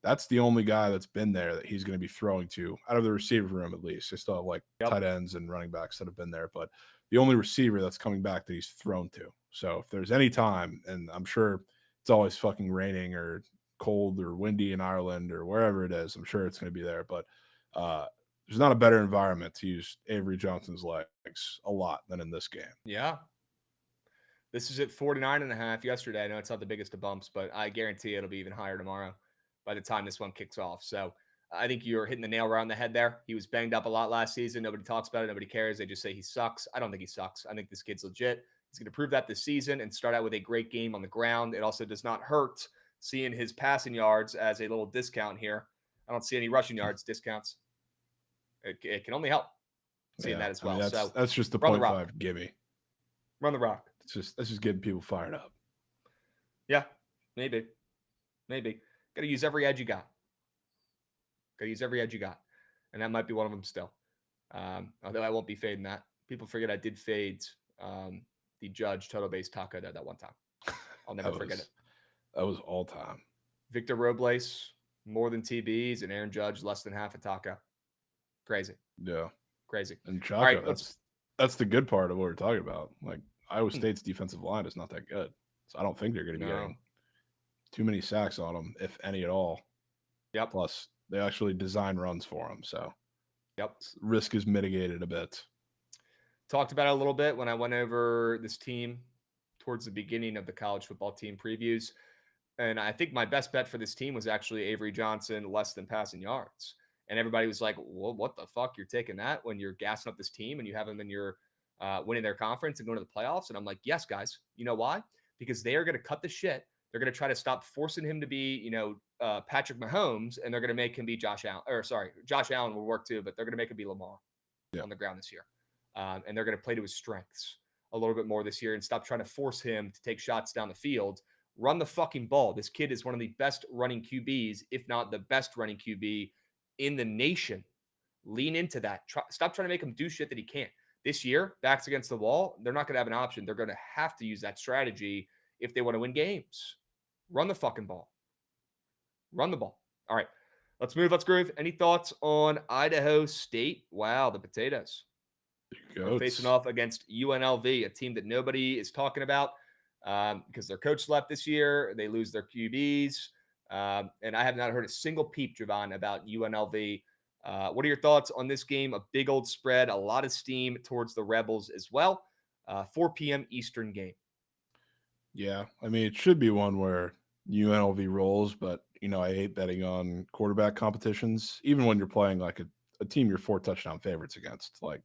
that's the only guy that's been there that he's going to be throwing to out of the receiver room, at least. They still have tight ends and running backs that have been there, but the only receiver that's coming back that he's thrown to. So if there's any time, and I'm sure it's always fucking raining or cold or windy in Ireland or wherever it is, I'm sure it's going to be there. But there's not a better environment to use Avery Johnson's legs a lot than in this game. Yeah. This is at 49.5 yesterday. I know it's not the biggest of bumps, but I guarantee it'll be even higher tomorrow by the time this one kicks off. So I think you're hitting the nail right on the head there. He was banged up a lot last season. Nobody talks about it. Nobody cares. They just say he sucks. I don't think he sucks. I think this kid's legit. He's going to prove that this season and start out with a great game on the ground. It also does not hurt seeing his passing yards as a little discount here. I don't see any rushing yards discounts. It can only help seeing that as well. That's just the 0.5 gimme. Run the rock. That's just getting people fired up. Yeah, maybe. Got to use every edge you got. And that might be one of them still. Although I won't be fading that. People forget I did fade the Judge total base taco there that one time. I'll never forget it. That was all time. Victor Robles, more than TBs, and Aaron Judge, less than half a taco. Crazy. Yeah. Crazy. And Chaco, right, that's the good part of what we're talking about. Iowa State's defensive line is not that good. So I don't think they're going to be getting too many sacks on them, if any at all. Yep. Plus, they actually design runs for them. So risk is mitigated a bit. Talked about it a little bit when I went over this team towards the beginning of the college football team previews. And I think my best bet for this team was actually Avery Johnson, less than passing yards. And everybody was like, well, what the fuck? You're taking that when you're gassing up this team and you have them in your winning their conference and going to the playoffs? And I'm like, yes, guys. You know why? Because they are going to cut the shit. They're going to try to stop forcing him to be, Patrick Mahomes, and they're going to make him be Josh Allen. Josh Allen will work too, but they're going to make him be Lamar on the ground this year. And they're going to play to his strengths a little bit more this year and stop trying to force him to take shots down the field. Run the fucking ball. This kid is one of the best running QBs, if not the best running QB in the nation. Lean into that. Stop trying to make him do shit that he can't. This year, backs against the wall, they're not going to have an option. They're going to have to use that strategy if they want to win games. Run the fucking ball. Run the ball. All right. Let's move. Let's groove. Any thoughts on Idaho State? Wow, the potatoes. Are facing off against UNLV, a team that nobody is talking about because their coach left this year. They lose their QBs. And I have not heard a single peep, Jovan, about UNLV. What are your thoughts on this game? A big old spread, a lot of steam towards the Rebels as well. 4 p.m. Eastern game. Yeah, I mean, it should be one where UNLV rolls, but, I hate betting on quarterback competitions, even when you're playing like a team you're 4 touchdown favorites against. Like,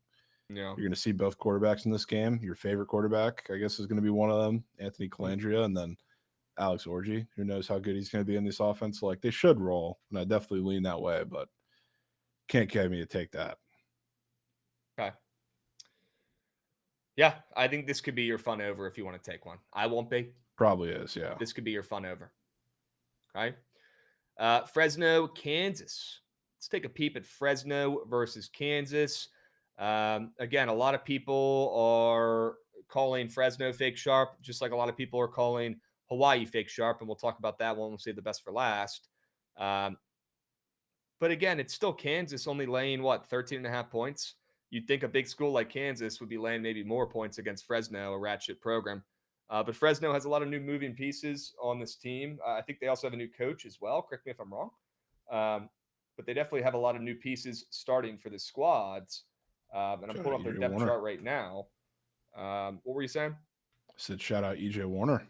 you're going to see both quarterbacks in this game. Your favorite quarterback, I guess, is going to be one of them, Anthony Calandria, and then Alex Orji. Who knows how good he's going to be in this offense? So, like, they should roll, and I definitely lean that way, but can't get me to take that. Okay. Yeah, I think this could be your fun over if you want to take one. I won't be. Probably is, yeah. This could be your fun over. Okay. Fresno, Kansas. Let's take a peep at Fresno versus Kansas. Again, a lot of people are calling Fresno fake sharp, just like a lot of people are calling Hawaii fake sharp, and we'll talk about that one. We'll save the best for last. But again, it's still Kansas only laying, 13.5 points? You'd think a big school like Kansas would be laying maybe more points against Fresno, a rat shit program. But Fresno has a lot of new moving pieces on this team. I think they also have a new coach as well. Correct me if I'm wrong. But they definitely have a lot of new pieces starting for the squads. And I'm pulling up their depth chart right now. What were you saying? I said shout out EJ Warner.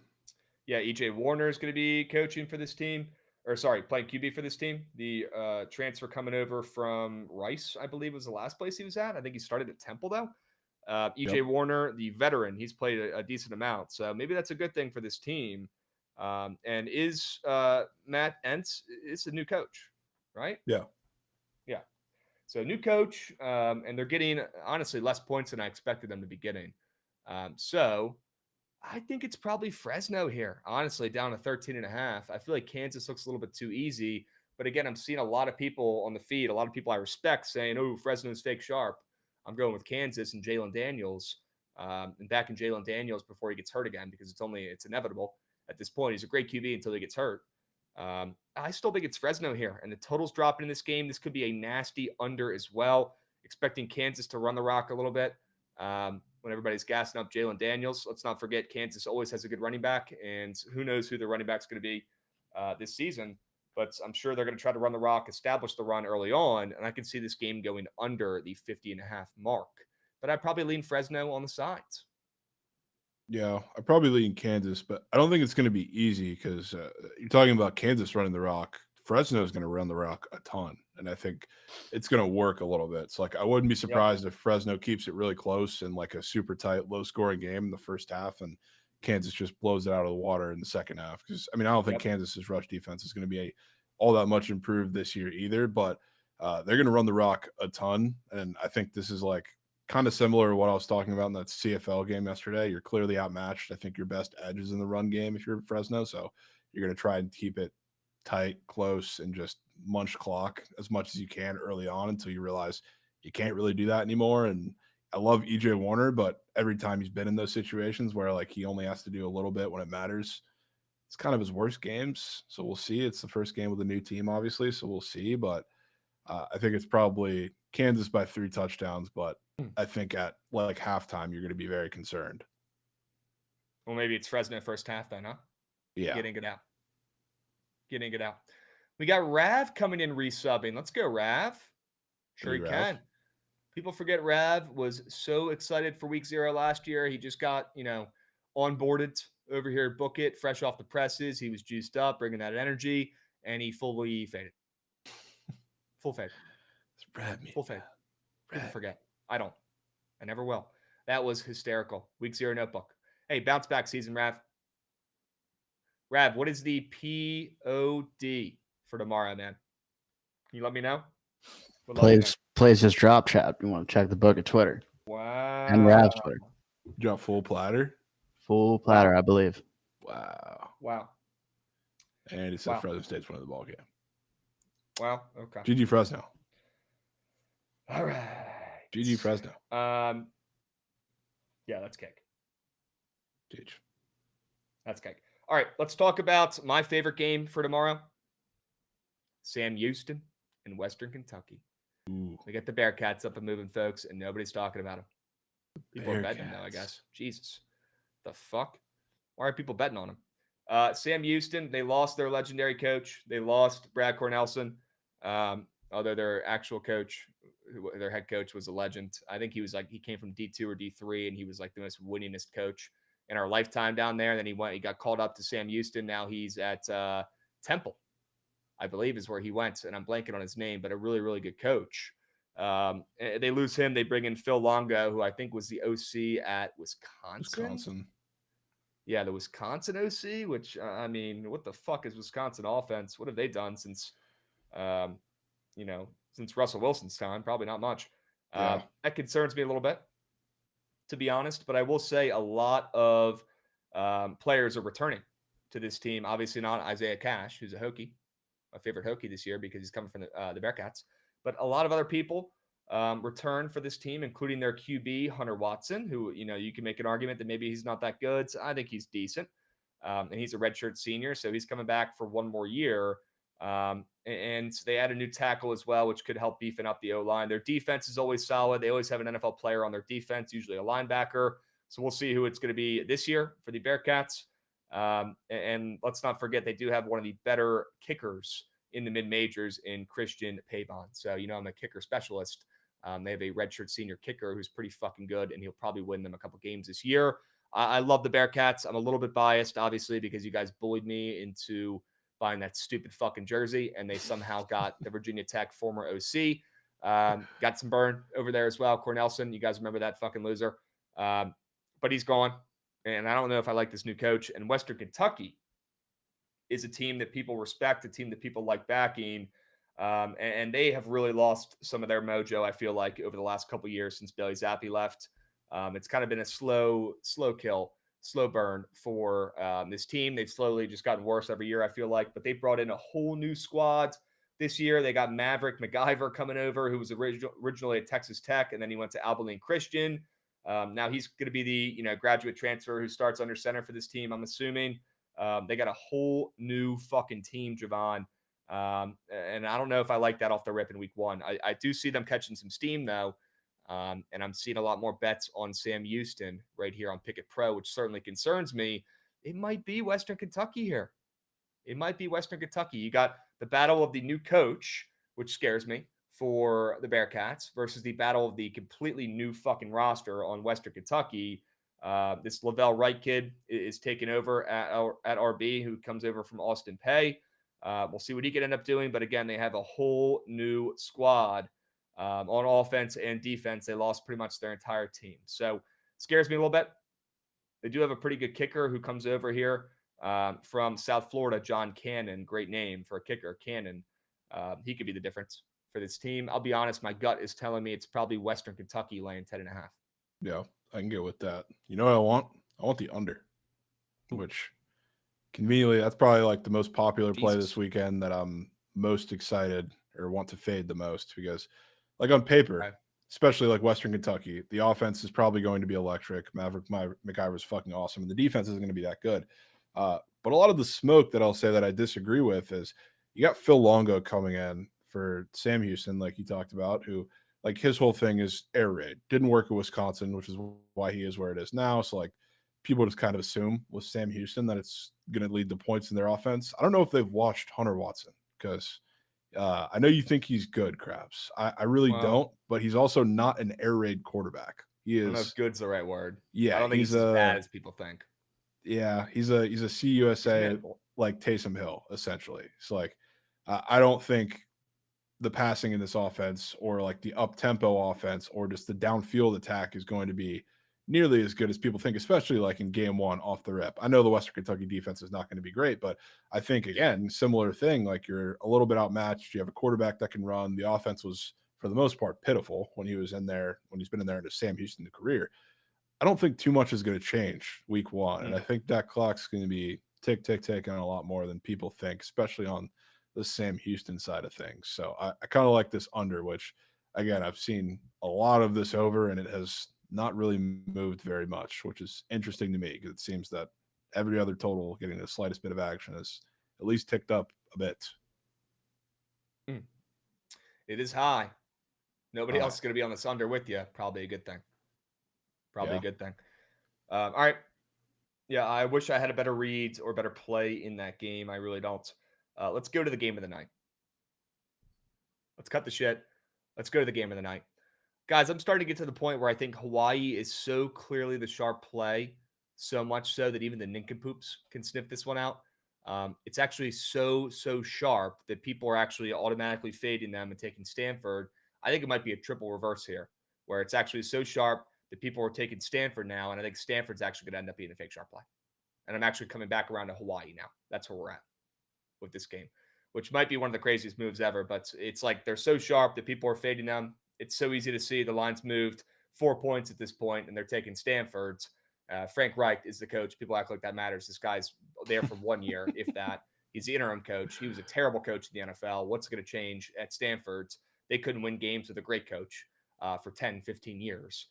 Yeah, EJ Warner is going to be coaching for this team. Playing QB for this team. The transfer coming over from Rice, I believe, was the last place he was at. I think he started at Temple, though. EJ Warner, the veteran, he's played a decent amount. So maybe that's a good thing for this team. And is Matt Entz is a new coach, right? Yeah. Yeah. So new coach, and they're getting, honestly, less points than I expected them to be getting. So I think it's probably Fresno here, honestly, down to 13.5. I feel like Kansas looks a little bit too easy. But again, I'm seeing a lot of people on the feed, a lot of people I respect saying, oh, Fresno's fake sharp. I'm going with Kansas and Jalen Daniels, and back in Jalen Daniels before he gets hurt again, because it's inevitable at this point. He's a great QB until he gets hurt. I still think it's Fresno here, and the total's dropping in this game. This could be a nasty under as well. Expecting Kansas to run the rock a little bit when everybody's gassing up Jalen Daniels. Let's not forget Kansas always has a good running back, and who knows who the running back's going to be this season. But I'm sure they're going to try to run the rock, establish the run early on, and I can see this game going under the 50.5 mark. But I'd probably lean Fresno on the sides. Yeah, I probably lean Kansas, but I don't think it's going to be easy because you're talking about Kansas running the rock. Fresno is going to run the rock a ton, and I think it's going to work a little bit. So, like, I wouldn't be surprised if Fresno keeps it really close in like a super tight, low-scoring game in the first half, and Kansas just blows it out of the water in the second half. Because, I mean, I don't think Kansas's rush defense is going to be all that much improved this year either, but they're going to run the rock a ton, and I think this is like kind of similar to what I was talking about in that CFL game yesterday. You're clearly outmatched. I think your best edge is in the run game if you're Fresno, so you're going to try and keep it tight, close, and just munch clock as much as you can early on until you realize you can't really do that anymore. And I love EJ Warner, but every time he's been in those situations where like he only has to do a little bit when it matters, it's kind of his worst games. So we'll see. It's the first game with a new team, obviously, so we'll see. But I think it's probably Kansas by 3 touchdowns, but I think at like halftime, you're going to be very concerned. Well, maybe it's Fresno first half then, huh? Yeah. Getting it out. We got Rav coming in resubbing. Let's go, Rav. Sure he can. People forget Rav was so excited for week 0 last year. He just got, onboarded over here at Bookit, fresh off the presses. He was juiced up, bringing that energy, and he fully faded. Full fade. Full fade. People forget. I don't. I never will. That was hysterical. Week 0 notebook. Hey, bounce back season, Rav. Rav, what is the POD for tomorrow, man? Can you let me know? Plays just drop, chat. You want to check the book at Twitter. Wow. And Rav's Twitter. Drop full platter? Full platter, I believe. Wow. And he said Fresno State's winning the ball game. Wow. Okay. GG Fresno. All right. GG Fresno. Yeah, let's kick. GG. That's cake. All right, let's talk about my favorite game for tomorrow. Sam Houston in Western Kentucky. Ooh. We get the Bearcats up and moving, folks, and nobody's talking about them. People are betting them, though, I guess. Jesus. The fuck? Why are people betting on them? Sam Houston, they lost their legendary coach. They lost Brad Cornelson, although their actual coach, their head coach, was a legend. I think he came from D2 or D3, and he was like the most winningest coach in our lifetime down there. And then he got called up to Sam Houston. Now he's at Temple, I believe is where he went. And I'm blanking on his name, but a really, really good coach. They lose him. They bring in Phil Longo, who I think was the OC at Wisconsin. Yeah, the Wisconsin OC, which, I mean, what the fuck is Wisconsin offense? What have they done since Russell Wilson's time? Probably not much. That concerns me a little bit, to be honest. But I will say a lot of players are returning to this team. Obviously not Isaiah Cash, who's a Hokie, my favorite Hokie this year because he's coming from the Bearcats. But a lot of other people return for this team, including their QB, Hunter Watson, who, you can make an argument that maybe he's not that good. So I think he's decent. And he's a redshirt senior, so he's coming back for one more year. And they add a new tackle as well, which could help beefing up the O-line. Their defense is always solid. They always have an NFL player on their defense, usually a linebacker. So we'll see who it's going to be this year for the Bearcats. And let's not forget, they do have one of the better kickers in the mid-majors in Christian Pavon. So, I'm a kicker specialist. They have a redshirt senior kicker who's pretty fucking good, and he'll probably win them a couple games this year. I love the Bearcats. I'm a little bit biased, obviously, because you guys bullied me into buying that stupid fucking jersey, and they somehow got the Virginia Tech former OC. Got some burn over there as well. Cornelson, you guys remember that fucking loser. But he's gone, and I don't know if I like this new coach. And Western Kentucky is a team that people respect, a team that people like backing. And they have really lost some of their mojo, I feel like, over the last couple of years since Bailey Zappi left. It's kind of been a slow burn for this team. They've slowly just gotten worse every year, I feel like. But they brought in a whole new squad this year. They got Maverick McIver coming over, who was originally at Texas Tech, and then he went to Abilene Christian. Now he's going to be the graduate transfer who starts under center for this team, I'm assuming. They got a whole new fucking team, Jovan. And I don't know if I like that off the rip in week one. I do see them catching some steam, though. And I'm seeing a lot more bets on Sam Houston right here on Pickett Pro, which certainly concerns me. It might be Western Kentucky here. It might be Western Kentucky. You got the battle of the new coach, which scares me for the Bearcats, versus the battle of the completely new fucking roster on Western Kentucky. This Lavelle Wright kid is taking over at RB, who comes over from Austin Peay. We'll see what he can end up doing. But again, they have a whole new squad on offense and defense. They lost pretty much their entire team. So scares me a little bit. They do have a pretty good kicker who comes over here from South Florida, John Cannon. Great name for a kicker, Cannon. He could be the difference for this team. I'll be honest, my gut is telling me it's probably Western Kentucky laying 10.5. Yeah, I can get with that. You know what I want? I want the under, which conveniently, that's probably like the most popular play this weekend that I'm most excited or want to fade the most, because like on paper, especially like Western Kentucky, the offense is probably going to be electric. Maverick McIver is fucking awesome, and the defense isn't going to be that good. But a lot of the smoke that I'll say that I disagree with is you got Phil Longo coming in for Sam Houston, like you talked about, who like his whole thing is air raid. Didn't work at Wisconsin, which is why he is where it is now. So like people just kind of assume with Sam Houston that it's going to lead to points in their offense. I don't know if they've watched Hunter Watson, because I know you think he's good, Krabs. I really don't, but he's also not an air raid quarterback. He is. I don't know if good's the right word. Yeah, I don't think he's as bad as people think. Yeah, he's a CUSA like Taysom Hill, essentially. So like, I don't think the passing in this offense, or like the up tempo offense, or just the downfield attack is going to be nearly as good as people think, especially like in game one off the rip. I know the Western Kentucky defense is not going to be great, but I think, again, similar thing, like you're a little bit outmatched. You have a quarterback that can run. The offense was, for the most part, pitiful when he was in there, when he's been in there into Sam Houston's career. I don't think too much is going to change week one. And I think that clock's going to be tick, tick, tick on a lot more than people think, especially on the Sam Houston side of things. So I kind of like this under, which, again, I've seen a lot of this over, and it has not really moved very much, which is interesting to me, because it seems that every other total getting the slightest bit of action is at least ticked up a bit. It is high. Nobody else is going to be on this under with you. Probably a good thing. A good thing. All right. Yeah, I wish I had a better read or better play in that game. I really don't. Let's go to the game of the night. Let's cut the shit. Let's go to the game of the night. Guys, I'm starting to get to the point where I think Hawaii is so clearly the sharp play, so much so that even the nincompoops can sniff this one out. It's actually so sharp that people are actually automatically fading them and taking Stanford. I think it might be a triple reverse here, where it's actually so sharp that people are taking Stanford now, and I think Stanford's actually going to end up being a fake sharp play. And I'm actually coming back around to Hawaii now. That's where we're at with this game, which might be one of the craziest moves ever, but it's like they're so sharp that people are fading them. It's so easy to see. The line's moved 4 points at this point, and they're taking Stanford's. Frank Reich is the coach. People act like that matters. This guy's there for 1 year, if that. He's the interim coach. He was a terrible coach in the NFL. What's going to change at Stanford's? They couldn't win games with a great coach for 10, 15 years,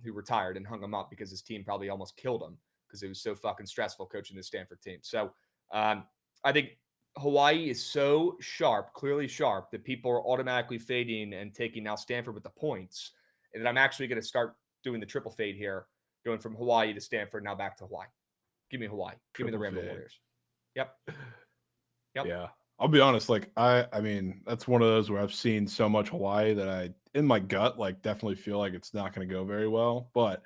who retired and hung him up because his team probably almost killed him because it was so fucking stressful coaching the Stanford team. So I think Hawaii is so sharp, clearly sharp, that people are automatically fading and taking now Stanford with the points. And then I'm actually going to start doing the triple fade here, going from Hawaii to Stanford, now back to Hawaii. Give me Hawaii. Give me the Rainbow Warriors. Yep. Yeah. I'll be honest. Like, I mean, that's one of those where I've seen so much Hawaii that I, in my gut, like definitely feel like it's not going to go very well. But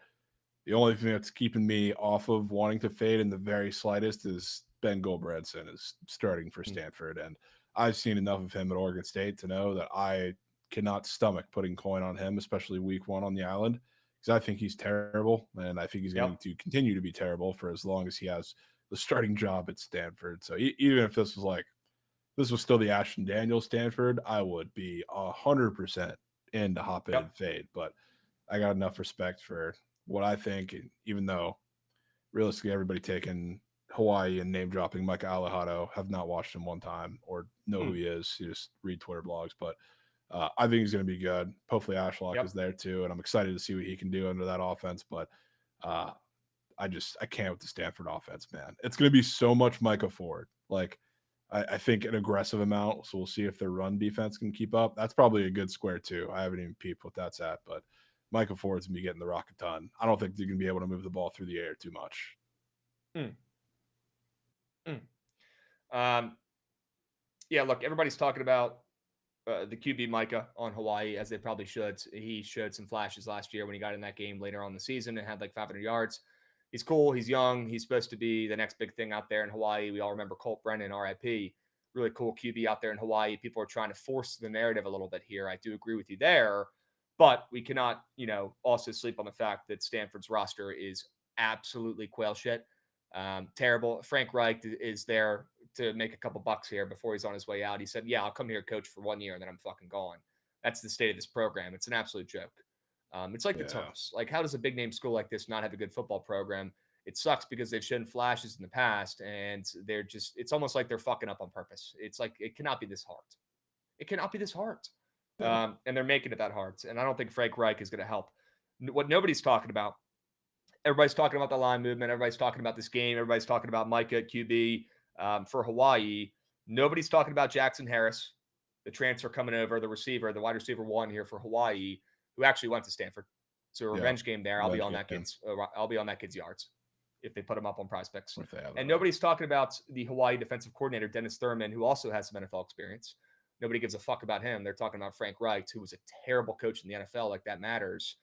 the only thing that's keeping me off of wanting to fade in the very slightest is Ben Goldbranson is starting for Stanford. And I've seen enough of him at Oregon State to know that I cannot stomach putting coin on him, especially week 1 on the island, because I think he's terrible. And I think he's going to continue to be terrible for as long as he has the starting job at Stanford. So even if this was still the Ashton Daniels Stanford, I would be 100% in to hop in and fade. But I got enough respect for what I think, even though realistically everybody taking Hawaii and name dropping Micah Alejado, have not watched him one time or know who he is. You just read Twitter blogs, but I think he's going to be good. Hopefully Ashlock is there too, and I'm excited to see what he can do under that offense. But I can't with the Stanford offense, man. It's going to be so much Micah Ford. Like I think an aggressive amount. So we'll see if their run defense can keep up. That's probably a good square too. I haven't even peeped what that's at, but Micah Ford's going to be getting the rock a ton. I don't think they're going to be able to move the ball through the air too much. Yeah, look, everybody's talking about the QB Micah on Hawaii, as they probably should. He showed some flashes last year when he got in that game later on in the season and had like 500 yards. He's cool. He's young. He's supposed to be the next big thing out there in Hawaii. We all remember Colt Brennan, RIP. Really cool QB out there in Hawaii. People are trying to force the narrative a little bit here. I do agree with you there, but we cannot, also sleep on the fact that Stanford's roster is absolutely quail shit. Terrible. Frank Reich is there to make a couple bucks here before he's on his way out. He said, yeah, I'll come here, coach, for 1 year, and then I'm fucking gone. That's the state of this program. It's an absolute joke. It's like the Terps. Like, how does a big name school like this not have a good football program? It sucks because they've shown flashes in the past, and it's almost like they're fucking up on purpose. It's like, it cannot be this hard. It cannot be this hard. And they're making it that hard. And I don't think Frank Reich is going to help. What nobody's talking about, everybody's talking about the line movement. Everybody's talking about this game. Everybody's talking about Micah at QB for Hawaii. Nobody's talking about Jackson Harris, the transfer coming over, the wide receiver 1 here for Hawaii, who actually went to Stanford. So a revenge game there. I'll be on that kid's yards if they put him up on Prize-Picks. And nobody's talking about the Hawaii defensive coordinator, Dennis Thurman, who also has some NFL experience. Nobody gives a fuck about him. They're talking about Frank Reich, who was a terrible coach in the NFL. Like, that matters.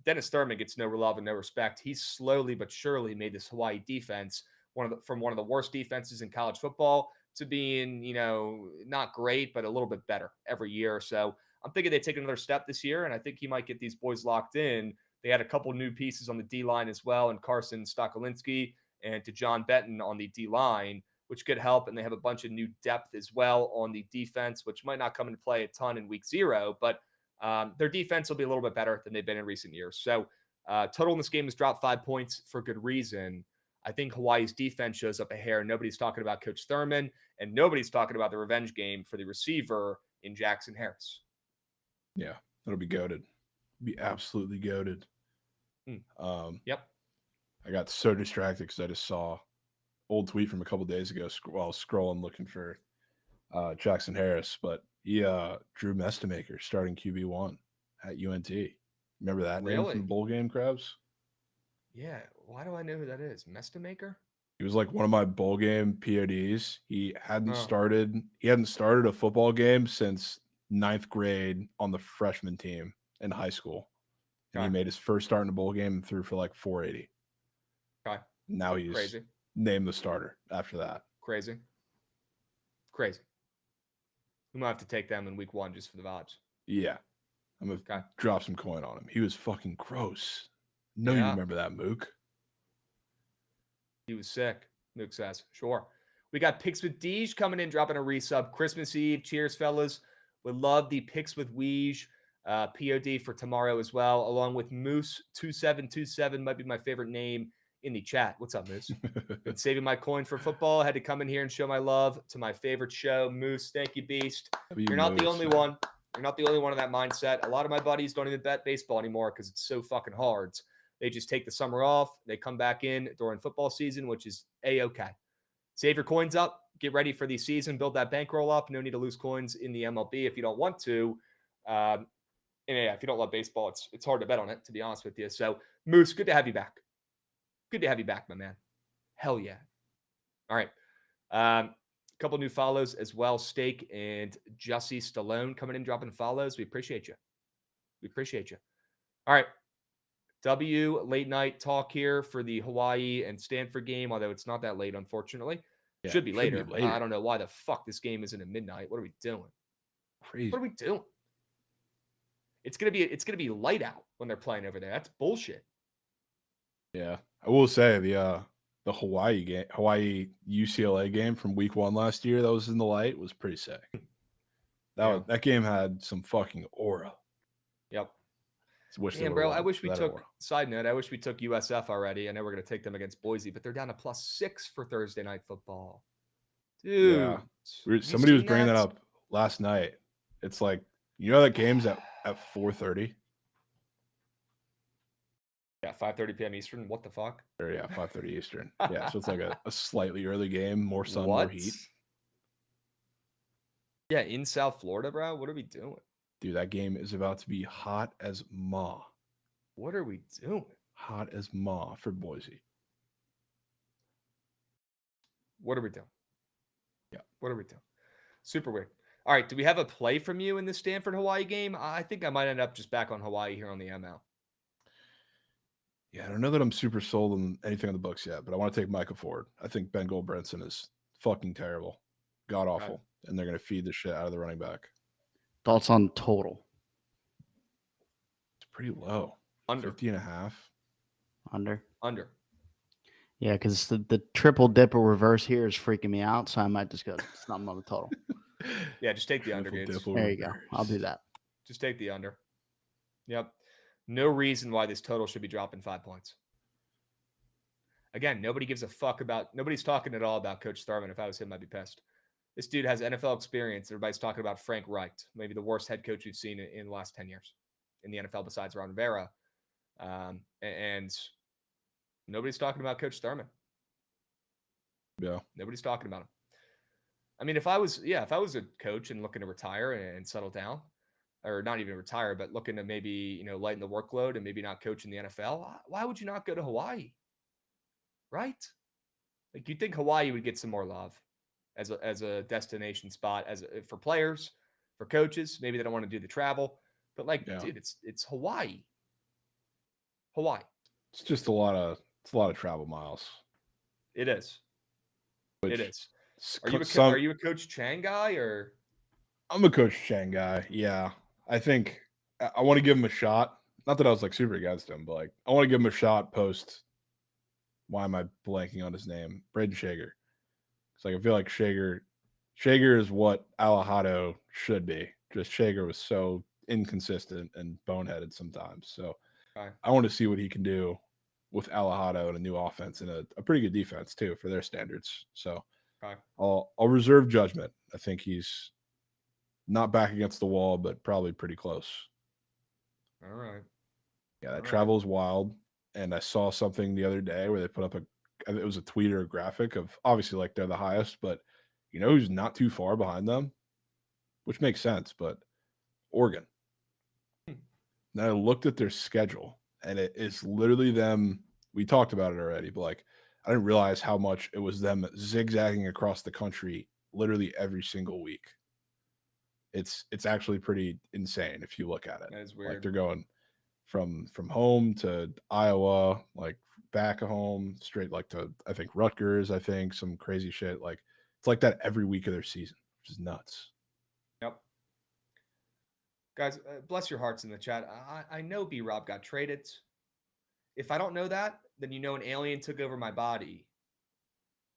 Dennis Thurman gets no love and no respect. He slowly but surely made this Hawaii defense from one of the worst defenses in college football to being, not great, but a little bit better every year. So I'm thinking they take another step this year, and I think he might get these boys locked in. They had a couple new pieces on the D-line as well, and Carson Stokolinsky and to John Benton on the D-line, which could help. And they have a bunch of new depth as well on the defense, which might not come into play a ton in week 0, but their defense will be a little bit better than they've been in recent years. So total in this game has dropped 5 points for good reason. I think Hawaii's defense shows up a hair. Nobody's talking about Coach Thurman, and nobody's talking about the revenge game for the receiver in Jackson Harris. Yeah, that'll be goated. Be absolutely goated. Yep. I got so distracted because I just saw old tweet from a couple days ago while I was scrolling looking for Jackson Harris, but he Drew Mestamaker starting QB1 at UNT. Remember that name from the bowl game, Krabs? Yeah. Why do I know who that is? Mestamaker? He was like one of my bowl game PODs. He hadn't started a football game since 9th grade on the freshman team in high school. And he made his first start in a bowl game and threw for like 480. Okay. Now he's named the starter after that. Crazy. We might have to take them in week 1 just for the vibes. Yeah. I'm going to drop some coin on him. He was fucking gross. No, you remember that, Mook. He was sick, Mook says. Sure. We got Picks with Deej coming in, dropping a resub. Christmas Eve. Cheers, fellas. Would love the Picks with Weege POD for tomorrow as well, along with Moose2727. Might be my favorite name in the chat. What's up, Moose? Been saving my coin for football. Had to come in here and show my love to my favorite show, Moose. Thank you, Beast. You're not the only one. You're not the only one in that mindset. A lot of my buddies don't even bet baseball anymore because it's so fucking hard. They just take the summer off. They come back in during football season, which is A-okay. Save your coins up. Get ready for the season. Build that bankroll up. No need to lose coins in the MLB if you don't want to. And yeah, if you don't love baseball, it's hard to bet on it, to be honest with you. So, Moose, good to have you back. Good to have you back, my man. Hell yeah. All right. A couple new follows as well. Steak and Jussie Stallone coming in, dropping follows. We appreciate you. All right. W late night talk here for the Hawaii and Stanford game, although it's not that late, unfortunately. Yeah, should be later. I don't know why the fuck this game isn't at midnight. What are we doing? Crazy. What are we doing? It's gonna be light out when they're playing over there. That's bullshit. Yeah, I will say the Hawaii UCLA game from week 1 last year that was in the light was pretty sick. That game had some fucking aura. Yep. Damn, bro, I wish we took USF already. I know we're going to take them against Boise, but they're down to +6 for Thursday night football. Dude. Yeah. Somebody was bringing that up last night. It's like, that game's at 4:30? Yeah, 5:30 p.m. Eastern. What the fuck? Or, yeah, 5:30 Eastern. Yeah, so it's like a slightly early game, more sun, more heat. Yeah, in South Florida, bro. What are we doing? Dude, that game is about to be hot as ma. What are we doing? Hot as ma for Boise. What are we doing? Yeah. What are we doing? Super weird. All right. Do we have a play from you in the Stanford-Hawaii game? I think I might end up just back on Hawaii here on the ML. Yeah, I don't know that I'm super sold on anything on the Bucs yet, but I want to take Micah Ford. I think Ben Goldbrenson is fucking terrible. God awful. Right. And they're going to feed the shit out of the running back. Thoughts on total? It's pretty low. Under. 50.5. Under. Yeah, because the triple dipper reverse here is freaking me out, so I might just go something on the total. Yeah, just take the under, Gates. There you go. I'll do that. Just take the under. Yep. No reason why this total should be dropping 5 points. Again, nobody's talking at all about Coach Thurman. If I was him, I'd be pissed. This dude has NFL experience. Everybody's talking about Frank Reich, maybe the worst head coach we've seen in the last 10 years in the NFL besides Ron Rivera. And nobody's talking about Coach Thurman. Yeah. Nobody's talking about him. I mean, if I was a coach and looking to retire and settle down, or not even retire, but looking to maybe, lighten the workload and maybe not coach in the NFL, why would you not go to Hawaii? Right? Like, you'd think Hawaii would get some more love as a destination spot for players, for coaches. Maybe they don't want to do the travel, but dude, it's Hawaii. Hawaii. It's just a lot of travel miles. It is. It is. Are you a Coach Chang guy or? I'm a Coach Chang guy. Yeah, I think I want to give him a shot. Not that I was super against him, but I want to give him a shot post. Why am I blanking on his name? Braden Shager. It's I feel like Shager is what Alejado should be. Just Shager was so inconsistent and boneheaded sometimes. So I want to see what he can do with Alejado and a new offense and a pretty good defense too for their standards. So I'll reserve judgment. I think he's not back against the wall, but probably pretty close. All right. Yeah, that travel is wild. and I saw something the other day where they put up it was a tweet or a graphic of obviously like they're the highest, but you know who's not too far behind them, which makes sense, but Oregon. Now I looked at their schedule, and it is literally them. We talked about it already, but like I didn't realize how much it was them zigzagging across the country literally every single week. It's actually pretty insane if you look at it. That is weird. Like they're going from home to Iowa, like back home, straight like to I think Rutgers, I think some crazy shit. Like it's like that every week of their season, which is nuts. Yep. Guys, bless your hearts in the chat. I know B-Rob got traded. If I don't know that, then you know an alien took over my body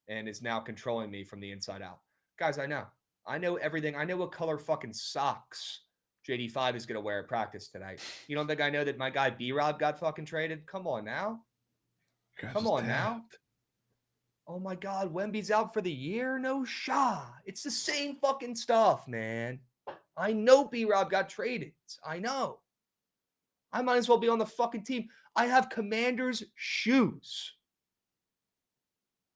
and is now controlling me from the inside out. Guys, I know. I know everything. I know what color fucking socks JD5 is going to wear at practice tonight. You don't think I know that my guy B-Rob got fucking traded? Come on now. Come on now. Oh my God, Wemby's out for the year? No shot. It's the same fucking stuff, man. I know B-Rob got traded. I know. I might as well be on the fucking team. I have Commanders shoes.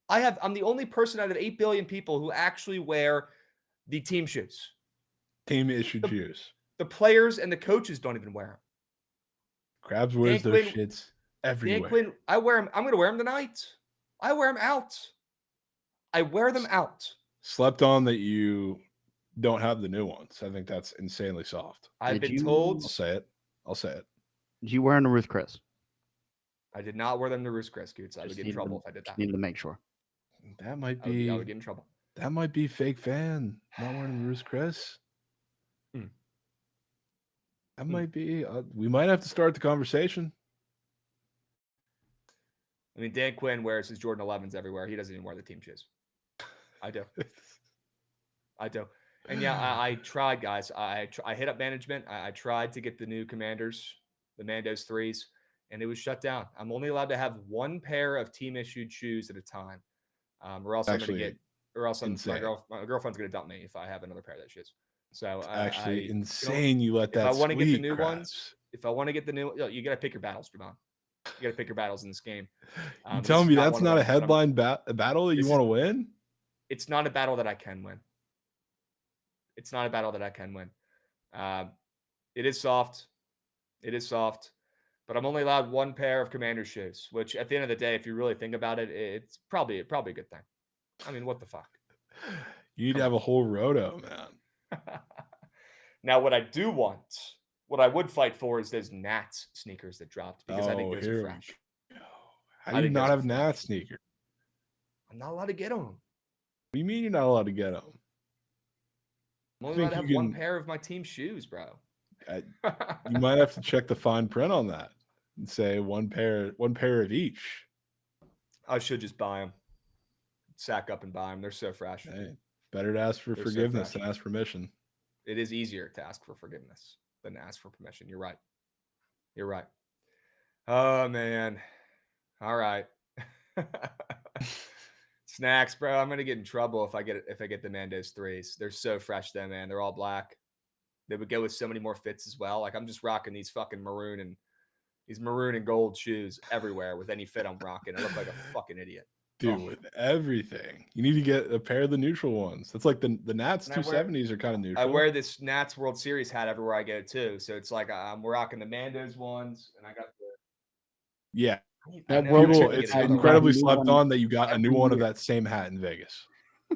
I'm the only person out of 8 billion people who actually wear the team shoes. Team issued shoes. The players and the coaches don't even wear them. Krabs wears those shits everywhere. Dan Quinn, I wear them. I'm going to wear them tonight. I wear them out. I wear them out. Slept on that you don't have the new ones. I think that's insanely soft. I've been told. I'll say it. Did you wear them to Ruth Chris? I did not wear them to Ruth Chris, Scoots. I would get in trouble if I did that. Needed to make sure. That might be. I would get in trouble. That might be fake fan. Not wearing the Ruth Chris. That might be. We might have to start the conversation. I mean, Dan Quinn wears his Jordan 11s everywhere. He doesn't even wear the team shoes. I do. I do. And yeah, I tried, guys. I hit up management. I tried to get the new Commanders, the Mandos 3s, and it was shut down. I'm only allowed to have one pair of team-issued shoes at a time, or else I'm going to get, or else my girlfriend's going to dump me if I have another pair of those shoes. So actually insane. You let that. If I want to get the new ones, if I want to get the new, you got to pick your battles, Jovan. You got to pick your battles in this game. You telling me that's not a headline battle that you want to win? It's not a battle that I can win. It's not a battle that I can win. It is soft. It is soft. But I'm only allowed one pair of Commander shoes, which at the end of the day, if you really think about it, it's probably a good thing. I mean, what the fuck? You need to have a whole roto, man. Now, what I do want, what I would fight for is those Nats sneakers that dropped because I think those are fresh. How do you not have Nats sneakers? I'm not allowed to get them. What do you mean you're not allowed to get them? I'm only allowed to have one pair of my team shoes, bro. You might have to check the fine print on that and say one pair of each. I should just buy them. Sack up and buy them. They're so fresh. Hey, better to ask for forgiveness than ask permission. It is easier to ask for forgiveness than to ask for permission. You're right. You're right. Oh, man. All right. Snacks, bro. I'm gonna get in trouble if I get the Mandos 3s. They're so fresh, though, man. They're all black. They would go with so many more fits as well. Like I'm just rocking these fucking maroon and gold shoes everywhere with any fit I'm rocking. I look like a fucking idiot. Dude, with everything. You need to get a pair of the neutral ones. That's like the Nats 270s are kind of neutral. I wear this Nats World Series hat everywhere I go too. So it's like I'm rocking the Mandos ones, and I got the it's incredibly slept on that you got a new one of that same hat in Vegas.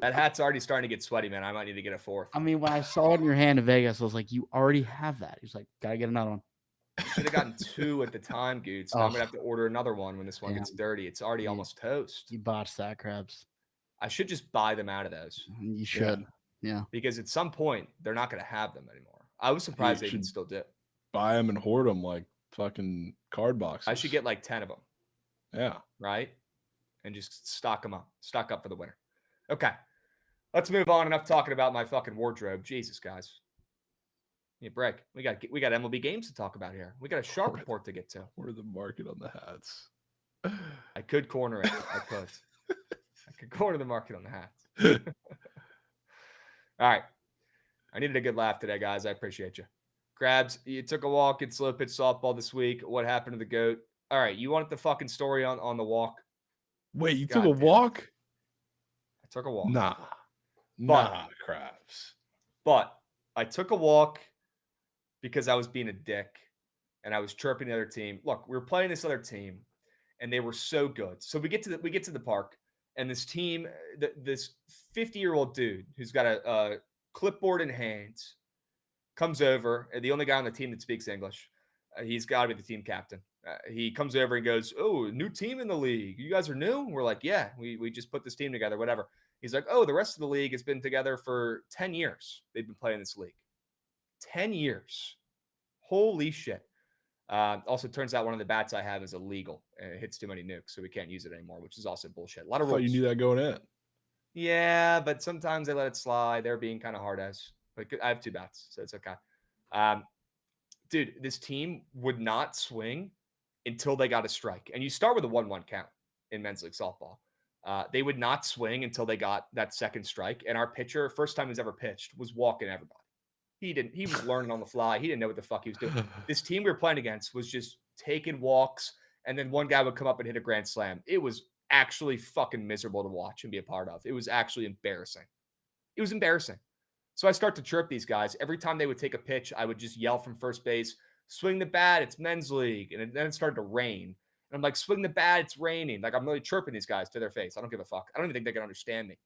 That hat's already starting to get sweaty, man. I might need to get a fourth. I mean, when I saw it in your hand in Vegas, I was like, you already have that. He's like, gotta get another one. Should have gotten 2 at the time, Goots. Now I'm gonna have to order another one when this one gets dirty. It's already almost toast. You botched that, Krabs. I should just buy them out of those. You should. Yeah. Because at some point they're not gonna have them anymore. I was surprised they can still do it. Buy them and hoard them like fucking card boxes. I should get like 10 of them. Yeah. Right? And just stock them up. Stock up for the winter. Okay. Let's move on. Enough talking about my fucking wardrobe. Jesus, guys. Need a break. We got MLB games to talk about here. We got a sharp report to get to. Where's the market on the hats? I could corner it. I could corner the market on the hats. All right. I needed a good laugh today, guys. I appreciate you. Krabs, you took a walk in slow pitch softball this week. What happened to the GOAT? All right, you want the fucking story on the walk? Wait, you took a walk? I took a walk. Nah, Krabs. But I took a walk because I was being a dick and I was chirping the other team. Look, we were playing this other team, and they were so good. So we get to the park, and this team, this 50-year-old dude who's got a clipboard in hand, comes over. And the only guy on the team that speaks English. He's got to be the team captain. He comes over and goes, "Oh, new team in the league. You guys are new?" And we're like, "Yeah, we just put this team together, whatever." He's like, "Oh, the rest of the league has been together for 10 years. They've been playing this league. 10 years. Holy shit." Also, turns out one of the bats I have is illegal. And it hits too many nukes, so we can't use it anymore, which is also bullshit. A lot of rules. You knew that going in. Yeah, but sometimes they let it slide. They're being kind of hard ass. But I have 2 bats, so it's okay. Dude, this team would not swing until they got a strike. And you start with a 1-1 count in men's league softball. They would not swing until they got that second strike. And our pitcher, first time he's ever pitched, was walking everybody. He was learning on the fly. He didn't know what the fuck he was doing. This team we were playing against was just taking walks, and then one guy would come up and hit a grand slam. It was actually fucking miserable to watch and be a part of. It was actually embarrassing. It was embarrassing. So I start to chirp these guys. Every time they would take a pitch, I would just yell from first base, "Swing the bat, it's men's league." And then it started to rain. And I'm like, "Swing the bat, it's raining." Like, I'm really chirping these guys to their face. I don't give a fuck. I don't even think they can understand me,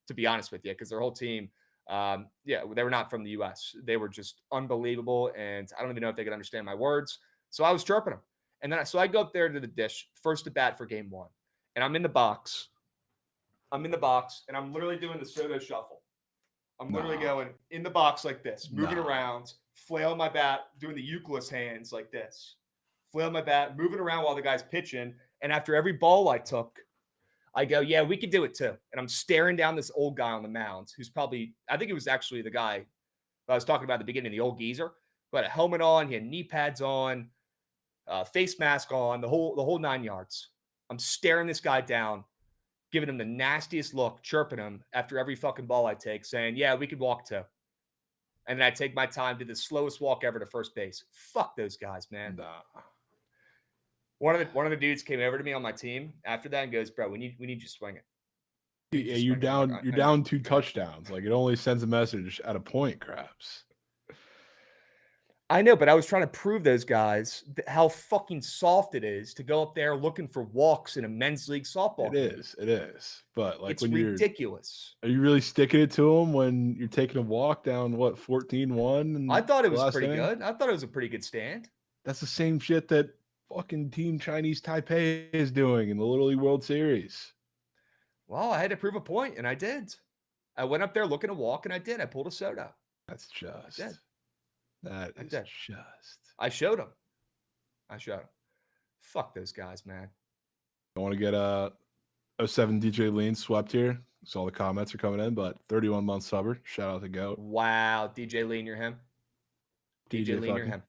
to be honest with you, because their whole team, they were not from the U.S. They were just unbelievable, and I don't even know if they could understand my words. So I was chirping them. And then I go up there to the dish, first at bat for game 1. And I'm in the box. And I'm literally doing the Soto shuffle. I'm literally going in the box like this, moving around, flailing my bat, doing the Euclid hands like this. Flailing my bat, moving around while the guy's pitching. And after every ball I took, I go, "Yeah, we could do it too." And I'm staring down this old guy on the mound who's probably, I think it was actually the guy I was talking about at the beginning, the old geezer, who had a helmet on, he had knee pads on, face mask on, the whole 9 yards. I'm staring this guy down, giving him the nastiest look, chirping him after every fucking ball I take, saying, "Yeah, we could walk too." And then I take my time to the slowest walk ever to first base. Fuck those guys, man. Nah. One of the dudes came over to me on my team after that and goes, "Bro, we need you swinging." Yeah, you're down. You're down 2 touchdowns. Like, it only sends a message at a point, Krabs. I know, but I was trying to prove those guys how fucking soft it is to go up there looking for walks in a men's league softball. It is. But like, it's ridiculous. Are you really sticking it to them when you're taking a walk down 14-1? I thought it was pretty good. I thought it was a pretty good stand. That's the same shit that fucking Team Chinese Taipei is doing in the Little League World Series. Well, I had to prove a point, and I did. I went up there looking to walk, and I did. I pulled a Soto. That's just. I showed him. Fuck those guys, man. I want to get a 07 DJ Lean swept here. So all the comments are coming in, but 31 months sober. Shout out to Goat. Wow, DJ Lean, you're him. DJ Lean, you're him.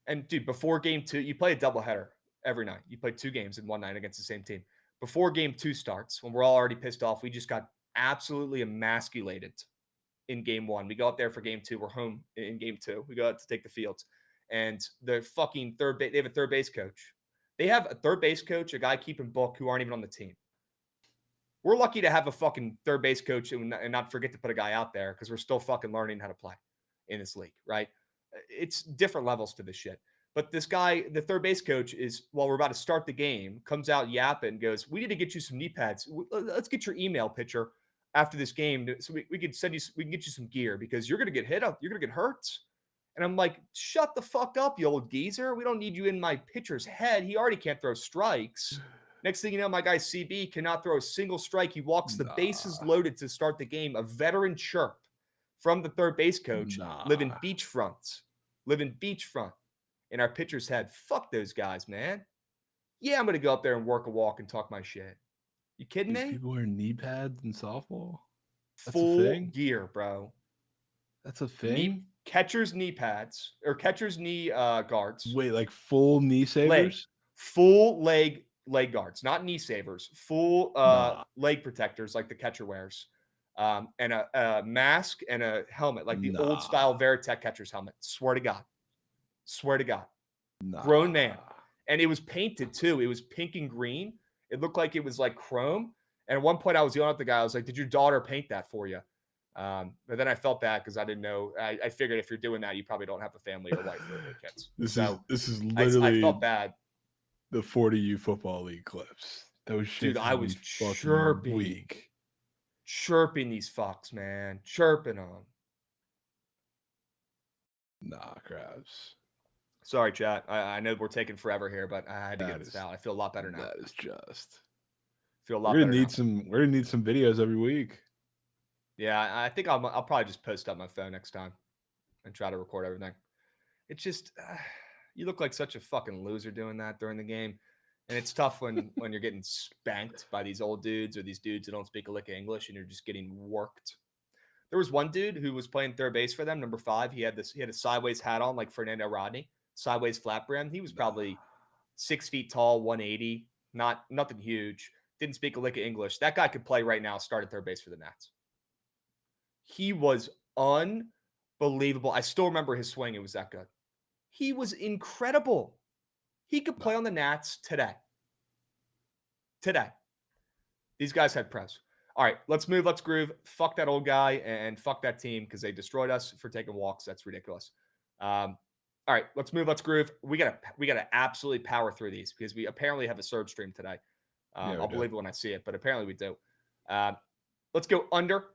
And dude, before game 2, you play a doubleheader every night. You play 2 games in one night against the same team. Before game 2 starts, when we're all already pissed off, we just got absolutely emasculated in game 1. We go up there for game 2. We're home in game 2. We go out to take the fields. And the fucking they have a third base coach. They have a third base coach, a guy keeping book, who aren't even on the team. We're lucky to have a fucking third base coach and not forget to put a guy out there, because we're still fucking learning how to play in this league, right? It's different levels to this shit. But this guy, the third base coach, is, while we're about to start the game, comes out yapping and goes, "We need to get you some knee pads. Let's get your email pitcher after this game, so we can get you some gear, because you're gonna get hit up, you're gonna get hurt." And I'm like, "Shut the fuck up, you old geezer. We don't need you in my pitcher's head. He already can't throw strikes." Next thing you know, my guy CB cannot throw a single strike. He walks the bases loaded to start the game. A veteran chirp from the third base coach, living beachfront in our pitcher's head. Fuck those guys, man. Yeah, I'm gonna go up there and work a walk and talk my shit. You kidding me? People wear knee pads in softball? That's full gear, bro. That's a thing? Catcher's knee pads, or catcher's knee guards. Wait, like full knee savers? Full leg guards, not knee savers. Full leg protectors like the catcher wears. And a mask and a helmet, like the old style Veritech catcher's helmet. Swear to God. Grown man. And it was painted too. It was pink and green. It looked like it was like chrome. And at one point I was yelling at the guy. I was like, did your daughter paint that for you? But then I felt bad because I didn't know. I figured if you're doing that, you probably don't have a family or wife or kids. This is literally I felt bad. The 40U Football League clips. Those shit. Dude, I was chirping these fucks, man. Chirping them. Nah, Krabs. Sorry, chat. I know we're taking forever here, but I had to get this out. I feel a lot better now. That is just. Feel a lot better. We're gonna need some videos every week. Yeah, I think I'll probably just post up my phone next time and try to record everything. It's just you look like such a fucking loser doing that during the game, and it's tough when you're getting spanked by these old dudes or these dudes who don't speak a lick of English, and you're just getting worked. There was one dude who was playing third base for them, number 5. He had a sideways hat on like Fernando Rodney, sideways flat brim. He was probably 6 feet tall, 180, nothing huge. Didn't speak a lick of English. That guy could play right now, start at third base for the Nats. He was unbelievable. I still remember his swing. It was that good. He was incredible. He could play on the Nats today. These guys had pros. All right, let's move. Let's groove. Fuck that old guy and fuck that team because they destroyed us for taking walks. That's ridiculous. All right, let's move. Let's groove. We gotta absolutely power through these because we apparently have a surge stream today. I'll believe it when I see it, but apparently we do. Let's go under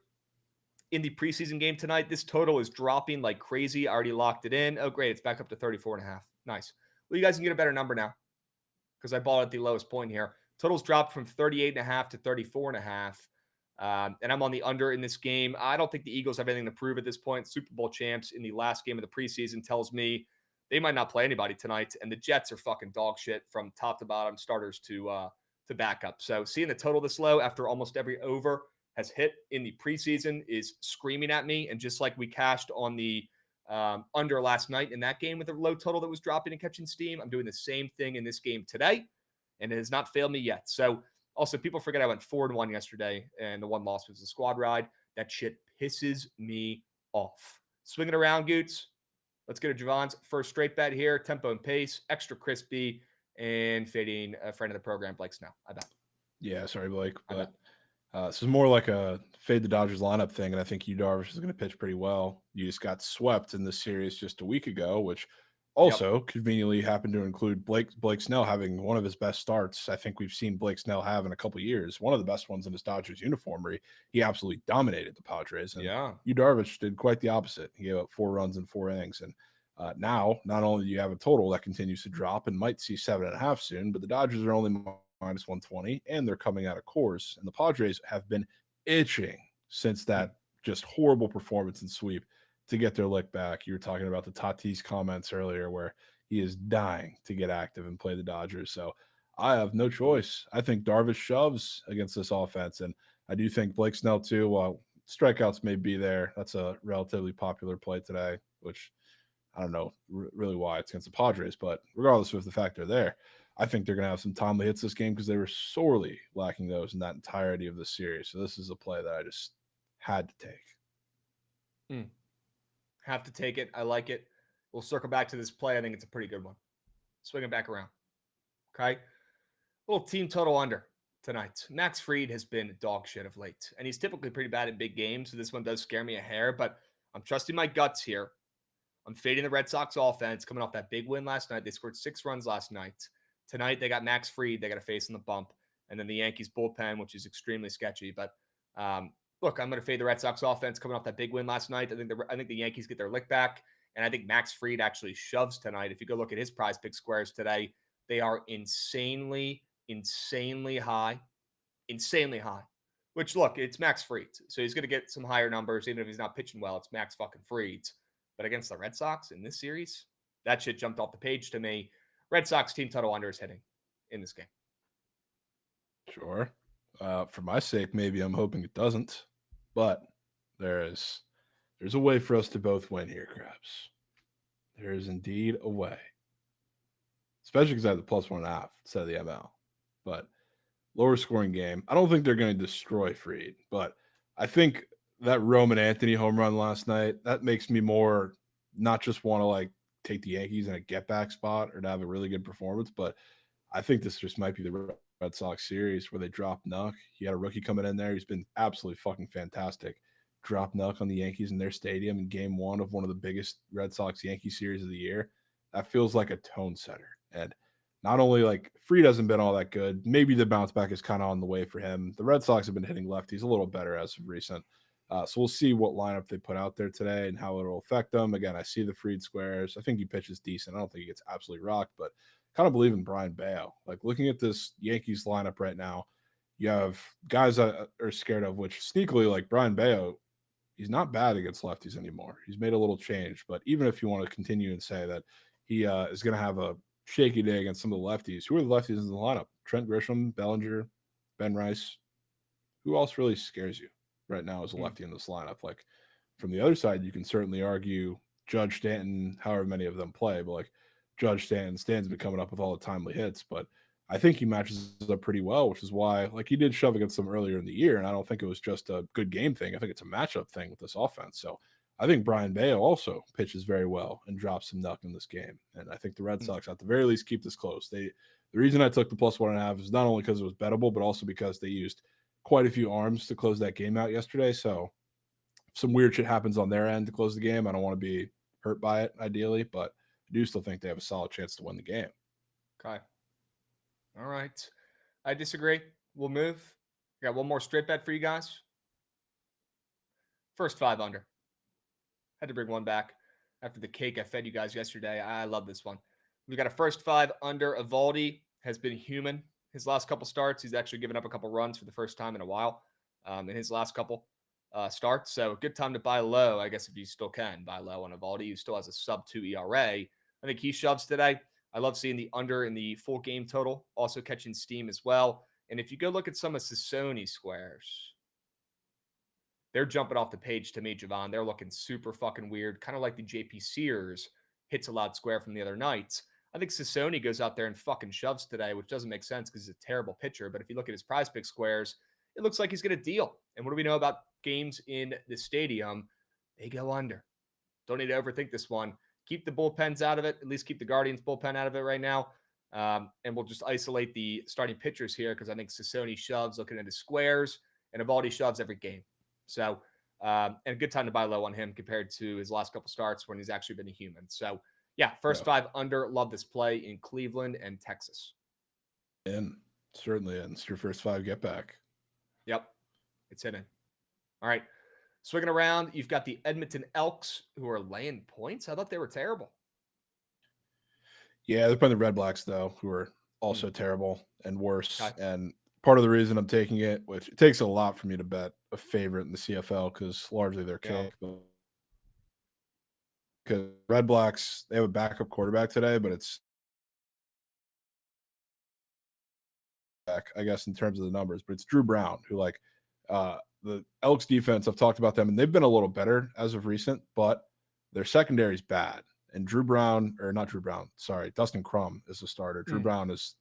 in the preseason game tonight. This total is dropping like crazy. I already locked it in. Oh, great. It's back up to 34.5. Nice. Well, you guys can get a better number now because I bought at the lowest point here. Totals dropped from 38.5 to 34.5. And I'm on the under in this game. I don't think the Eagles have anything to prove at this point. Super Bowl champs in the last game of the preseason tells me they might not play anybody tonight. And the Jets are fucking dog shit from top to bottom, starters to backup. So seeing the total this low after almost every over has hit in the preseason is screaming at me. And just like we cashed on the under last night in that game with a low total that was dropping and catching steam, I'm doing the same thing in this game today. And it has not failed me yet. So also, people forget I went 4-1 yesterday, and the one loss was the squad ride. That shit pisses me off. Swinging around, Goots. Let's get a Jovan's first straight bet here. Tempo and pace, extra crispy, and fading a friend of the program, Blake Snell. I bet. Yeah, sorry, Blake. But this is more like a fade the Dodgers lineup thing, and I think Yu Darvish is going to pitch pretty well. You just got swept in this series just a week ago, which also conveniently happened to include Blake Snell having one of his best starts I think we've seen Blake Snell have in a couple of years. One of the best ones in his Dodgers uniform where he absolutely dominated the Padres. And Yu Darvish did quite the opposite. He gave up 4 runs in 4 innings. And now, not only do you have a total that continues to drop and might see 7.5 soon, but the Dodgers are only minus 120, and they're coming out of course. And the Padres have been itching since that just horrible performance and sweep to get their lick back. You were talking about the Tatis comments earlier where he is dying to get active and play the Dodgers. So I have no choice. I think Darvish shoves against this offense. And I do think Blake Snell too, while strikeouts may be there, that's a relatively popular play today, which I don't know really why it's against the Padres, but regardless of the fact they're there, I think they're going to have some timely hits this game because they were sorely lacking those in that entirety of the series. So this is a play that I just had to take. Have to take it. I like it. We'll circle back to this play. I think it's a pretty good one. Swing it back around. Okay. Little team total under tonight. Max Fried has been dog shit of late, and he's typically pretty bad in big games. So this one does scare me a hair, but I'm trusting my guts here. I'm fading the Red Sox offense coming off that big win last night. They scored 6 runs last night. Tonight, they got Max Fried. They got to face in the bump. And then the Yankees bullpen, which is extremely sketchy. But look, I'm going to fade the Red Sox offense coming off that big win last night. I think the Yankees get their lick back. And I think Max Fried actually shoves tonight. If you go look at his prize pick squares today, they are insanely high. Insanely high. Which, look, it's Max Fried. So he's going to get some higher numbers. Even if he's not pitching well, it's Max fucking Fried. But against the Red Sox in this series, that shit jumped off the page to me. Red Sox team total under is hitting in this game. Sure. For my sake, maybe I'm hoping it doesn't. But there's a way for us to both win here, Krabs. There is indeed a way. Especially because I have the +1.5 instead of the ML. But lower scoring game. I don't think they're going to destroy Fried. But I think that Roman Anthony home run last night, that makes me more not just want to take the Yankees in a get back spot or to have a really good performance. But I think this just might be the Red Sox series where they drop Nuck. He had a rookie coming in there. He's been absolutely fucking fantastic. Drop Nuck on the Yankees in their stadium in game one of one of the biggest Red Sox Yankee series of the year. That feels like a tone setter. And not only like Fried hasn't been all that good. Maybe the bounce back is kind of on the way for him. The Red Sox have been hitting lefties a little better as of recent. So we'll see what lineup they put out there today and how it'll affect them. Again, I see the Fried squares. I think he pitches decent. I don't think he gets absolutely rocked, but kind of believe in Brian Bayo. Like looking at this Yankees lineup right now, you have guys that are scared of, which sneakily, like Brian Bayo, he's not bad against lefties anymore. He's made a little change, but even if you want to continue and say that he is going to have a shaky day against some of the lefties, who are the lefties in the lineup? Trent Grisham, Bellinger, Ben Rice. Who else really scares you right now as a lefty in this lineup? Like from the other side, you can certainly argue Judge, Stanton, however many of them play, but like Judge, Stanton's been coming up with all the timely hits, but I think he matches up pretty well, which is why like he did shove against them earlier in the year, and I don't think it was just a good game thing. I think it's a matchup thing with this offense. So I think Brian Bayo also pitches very well and drops some Nuck in this game, and I think the Red Sox at the very least keep this close. The reason I took the +1.5 is not only because it was bettable, but also because they used quite a few arms to close that game out yesterday. So if some weird shit happens on their end to close the game, I don't want to be hurt by it ideally, but I do still think they have a solid chance to win the game. Okay. All right. I disagree. We'll move. I got one more straight bet for you guys. First 5 under. Had to bring one back after the cake I fed you guys yesterday. I love this one. We got a first 5 under. Evaldi has been human. His last couple starts, he's actually given up a couple runs for the first time in a while in his last couple starts. So good time to buy low, I guess, if you still can buy low on Evaldi, who still has a sub-2 ERA. I think he shoves today. I love seeing the under in the full game total, also catching steam as well. And if you go look at some of Sissoni's squares, they're jumping off the page to me, Jovan. They're looking super fucking weird, kind of like the JP Sears hits allowed square from the other nights. I think Sissoni goes out there and fucking shoves today, which doesn't make sense because he's a terrible pitcher. But if you look at his prize pick squares, it looks like he's going to deal. And what do we know about games in the stadium? They go under. Don't need to overthink this one. Keep the bullpens out of it. At least keep the Guardians bullpen out of it right now. And we'll just isolate the starting pitchers here because I think Sissoni shoves looking into squares and Evaldi shoves every game. So, and a good time to buy low on him compared to his last couple starts when he's actually been a human. So, yeah, first 5 under. Love this play in Cleveland and Texas. Certainly in. It's your first 5 get back. Yep, it's hitting. All right. Swinging around, you've got the Edmonton Elks who are laying points. I thought they were terrible. Yeah, they're playing the Red Blacks, though, who are also terrible and worse. Okay. And part of the reason I'm taking it, which it takes a lot for me to bet a favorite in the CFL because largely they're cake. Because Red Blacks, they have a backup quarterback today, but it's back, I guess, in terms of the numbers. But it's Drew Brown, who like the Elks defense, I've talked about them, and they've been a little better as of recent, but their secondary is bad. And Dustin Crum is the starter. Drew Brown is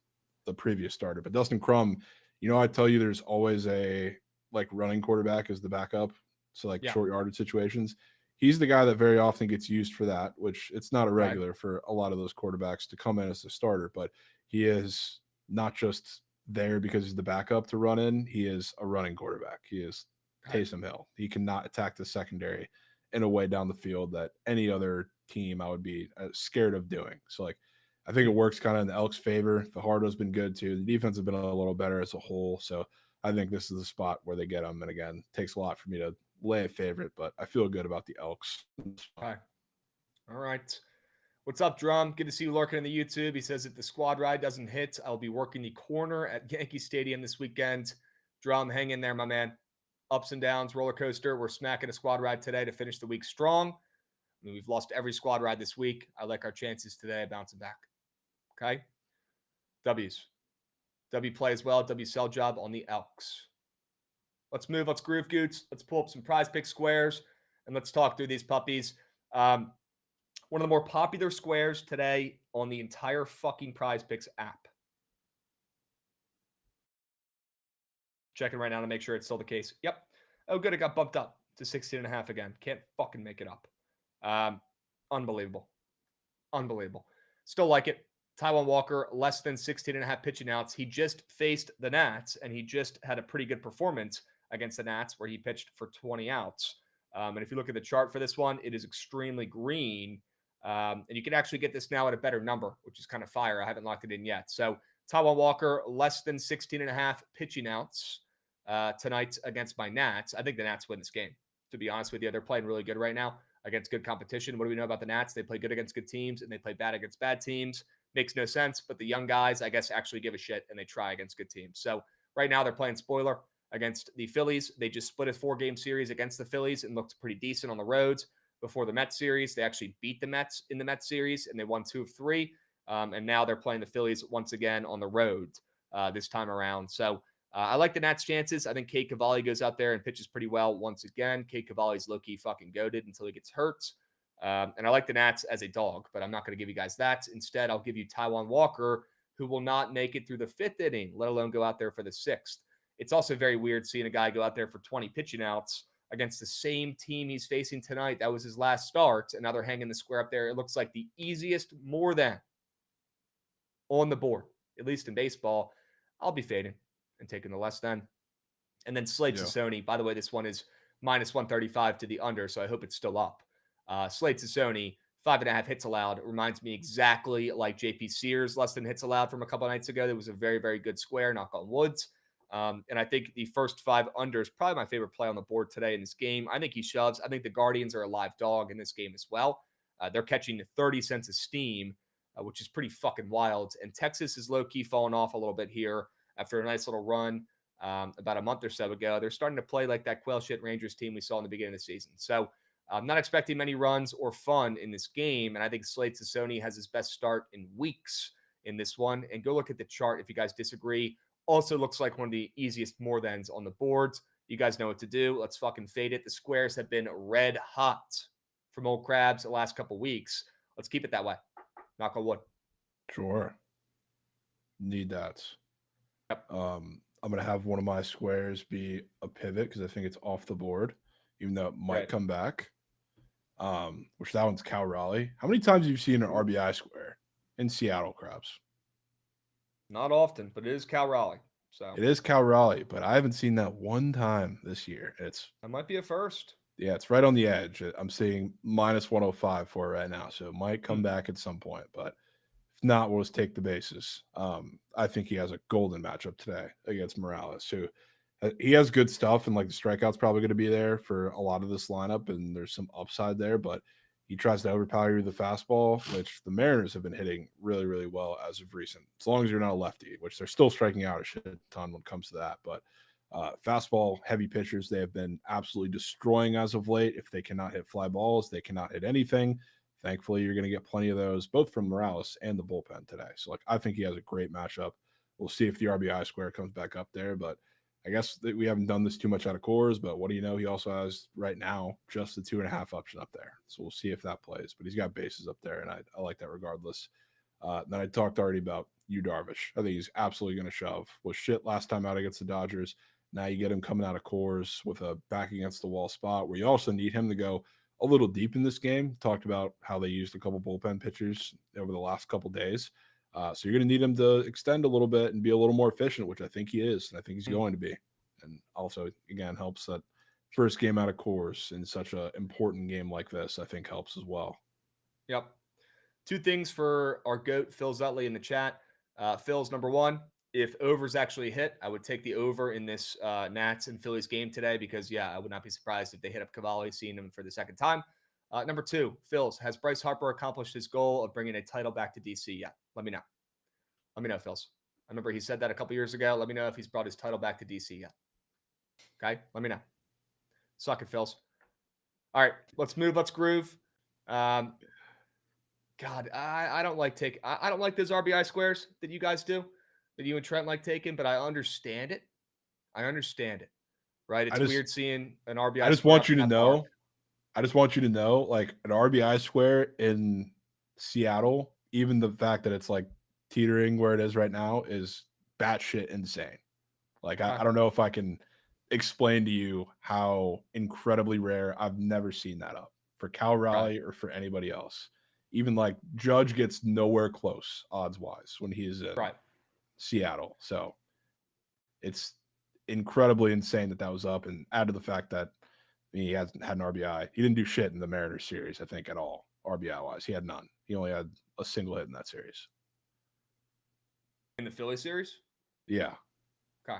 the previous starter. But Dustin Crum, I tell you there's always a like running quarterback as the backup. So like short yardage situations. He's the guy that very often gets used for that, which it's not a regular for a lot of those quarterbacks to come in as the starter, but he is not just there because he's the backup to run in. He is a running quarterback. He is Taysom Hill. He cannot attack the secondary in a way down the field that any other team I would be scared of doing. So like, I think it works kind of in the Elks' favor. Fajardo's been good too. The defense has been a little better as a whole. So I think this is the spot where they get them. And again, it takes a lot for me to lay a favorite, but I feel good about the Elks. Okay. All right. What's up, Drum? Good to see you lurking in the YouTube. He says if the squad ride doesn't hit, I'll be working the corner at Yankee Stadium this weekend. Drum, hang in there, my man. Ups and downs, roller coaster. We're smacking a squad ride today to finish the week strong. I mean, we've lost every squad ride this week. I like our chances today of bouncing back. Okay? W's. W play as well. W sell job on the Elks. Let's move. Let's groove, Goots. Let's pull up some prize pick squares, and let's talk through these puppies. One of the more popular squares today on the entire fucking Prize Picks app. Checking right now to make sure it's still the case. Yep. Oh, good. It got bumped up to 16.5 again. Can't fucking make it up. Unbelievable. Unbelievable. Still like it. Taijuan Walker, less than 16.5 pitching outs. He just faced the Nats, and he just had a pretty good performance against the Nats where he pitched for 20 outs. And if you look at the chart for this one, it is extremely green. And you can actually get this now at a better number, which is kind of fire. I haven't locked it in yet. So Taijuan Walker, less than 16.5 pitching outs tonight against my Nats. I think the Nats win this game, to be honest with you. They're playing really good right now against good competition. What do we know about the Nats? They play good against good teams, and they play bad against bad teams. Makes no sense, but the young guys, I guess, actually give a shit, and they try against good teams. So right now they're playing spoiler against the Phillies. They just split a 4-game series against the Phillies and looked pretty decent on the roads. Before the Mets series, they actually beat the Mets in the Mets series, and they won 2 of 3. And now they're playing the Phillies once again on the road this time around. So I like the Nats' chances. I think Kate Cavalli goes out there and pitches pretty well once again. Kate Cavalli's low-key fucking goated until he gets hurt. And I like the Nats as a dog, but I'm not going to give you guys that. Instead, I'll give you Taijuan Walker, who will not make it through the 5th inning, let alone go out there for the 6th. It's also very weird seeing a guy go out there for 20 pitching outs against the same team he's facing tonight. That was his last start, and now they're hanging the square up there. It looks like the easiest more than on the board, at least in baseball. I'll be fading and taking the less than. And then Slade Sassoni. By the way, this one is minus 135 to the under, so I hope it's still up. Slade Sassoni, 5.5 hits allowed. Reminds me exactly like JP Sears, less than hits allowed from a couple of nights ago. That was a very, very good square, knock on woods. And I think the first 5 under is probably my favorite play on the board today in this game. I think he shoves. I think the Guardians are a live dog in this game as well. They're catching 30 cents of steam, which is pretty fucking wild. And Texas is low-key falling off a little bit here after a nice little run about a month or so ago. They're starting to play like that quail shit Rangers team we saw in the beginning of the season. So I'm not expecting many runs or fun in this game, and I think Slade Sassoni has his best start in weeks in this one. And go look at the chart if you guys disagree. Also looks like one of the easiest more thans on the boards. You guys know what to do. Let's fucking fade it. The squares have been red hot from old Krabs the last couple weeks. Let's keep it that way. Knock on wood. Sure. Need that. Yep. I'm going to have one of my squares be a pivot because I think it's off the board, even though it might come back. Which that one's Cal Raleigh. How many times have you seen an RBI square in Seattle, Krabs? Not often, but it is Cal Raleigh. So it is Cal Raleigh, but I haven't seen that one time this year. That might be a first. Yeah, it's right on the edge. I'm seeing minus 105 for it right now, so it might come back at some point. But if not, we'll just take the bases. I think he has a golden matchup today against Morales, who he has good stuff, and like the strikeout's probably going to be there for a lot of this lineup, and there's some upside there, but he tries to overpower you with the fastball, which the Mariners have been hitting really, really well as of recent, as long as you're not a lefty, which they're still striking out a shit ton when it comes to that. But fastball heavy pitchers, they have been absolutely destroying as of late. If they cannot hit fly balls, they cannot hit anything. Thankfully, you're going to get plenty of those, both from Morales and the bullpen today. So like, I think he has a great matchup. We'll see if the RBI square comes back up there, but I guess that we haven't done this too much out of Coors, but what do you know? He also has right now just the 2.5 option up there. So we'll see if that plays, but he's got bases up there, and I like that regardless. Then I talked already about Yu Darvish. I think he's absolutely going to shove. Was shit last time out against the Dodgers. Now you get him coming out of Coors with a back against the wall spot where you also need him to go a little deep in this game. Talked about how they used a couple bullpen pitchers over the last couple days. So you're going to need him to extend a little bit and be a little more efficient, which I think he is, and I think he's going to be. And also, again, helps that first game out of Coors in such an important game like this, I think helps as well. Yep. 2 things for our GOAT, Phil Zutley, in the chat. Phil's number 1, if overs actually hit, I would take the over in this Nats and Phillies game today because, I would not be surprised if they hit up Cavalli, seeing him for the second time. Number 2, Phil's, has Bryce Harper accomplished his goal of bringing a title back to DC yet? Let me know. Let me know, Phil's. I remember he said that a couple years ago. Let me know if he's brought his title back to DC yet. Okay? Let me know. Suck it, Phil's. All right, let's move. Let's groove. God, I don't like I don't like those RBI squares that you guys do, that you and Trent like taking, but I understand it. Right? It's weird seeing an RBI. I just want you to know. I just want you to know, like an RBI square in Seattle, even the fact that it's like teetering where it is right now is batshit insane. Like, I don't know if I can explain to you how incredibly rare. I've never seen that up for Cal Raleigh or for anybody else. Even like Judge gets nowhere close odds-wise when he is in right. Seattle. So it's incredibly insane that was up, and add to the fact that he hasn't had an RBI. He didn't do shit in the Mariners series, I think, at all, RBI-wise. He had none. He only had a single hit in that series. In the Philly series? Yeah. Okay.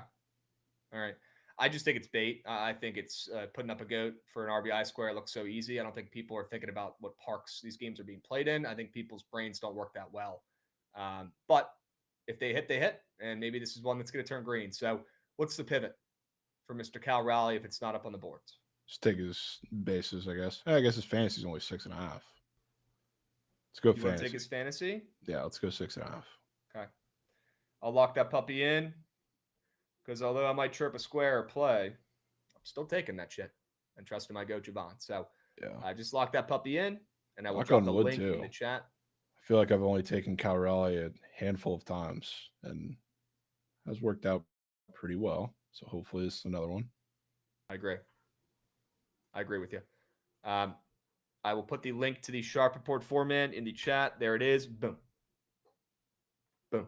All right. I just think it's bait. I think it's putting up a goat for an RBI square. It looks so easy. I don't think people are thinking about what parks these games are being played in. I think people's brains don't work that well. But if they hit, they hit. And maybe this is one that's going to turn green. So what's the pivot for Mr. Cal Raleigh if it's not up on the boards? Just take his bases, I guess. I guess his fantasy is only 6.5. Let's go fantasy. Want to take his fantasy? Yeah, let's go 6.5. Okay. I'll lock that puppy in because although I might chirp a square or play, I'm still taking that shit and trusting my goat Jovan. So yeah, I just lock that puppy in, and I will lock drop the wood link too. in the chat. I feel like I've only taken Cal Raleigh a handful of times and has worked out pretty well. So hopefully this is another one. I agree with you. I will put the link to the Sharp Report format in the chat. There it is. Boom. Boom.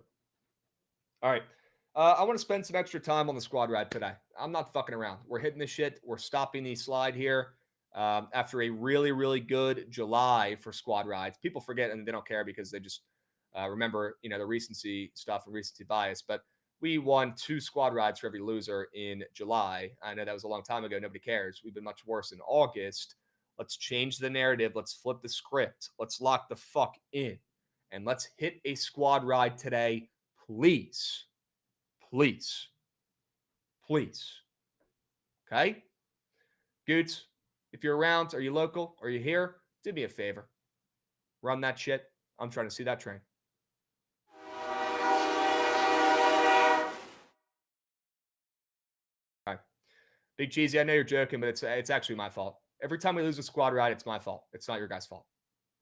All right. I want to spend some extra time on the squad ride today. I'm not fucking around. We're hitting the shit. We're stopping the slide here after a really, really good July for squad rides. People forget and they don't care because they just remember, the recency stuff and recency bias. But we won 2 squad rides for every loser in July. I know that was a long time ago. Nobody cares. We've been much worse in August. Let's change the narrative. Let's flip the script. Let's lock the fuck in. And let's hit a squad ride today, please. Please. Please. Okay? Goots, if you're around, are you local? Are you here? Do me a favor. Run that shit. I'm trying to see that train. Okay. Big Cheesy, I know you're joking, but it's actually my fault. Every time we lose a squad ride, it's my fault. It's not your guys' fault.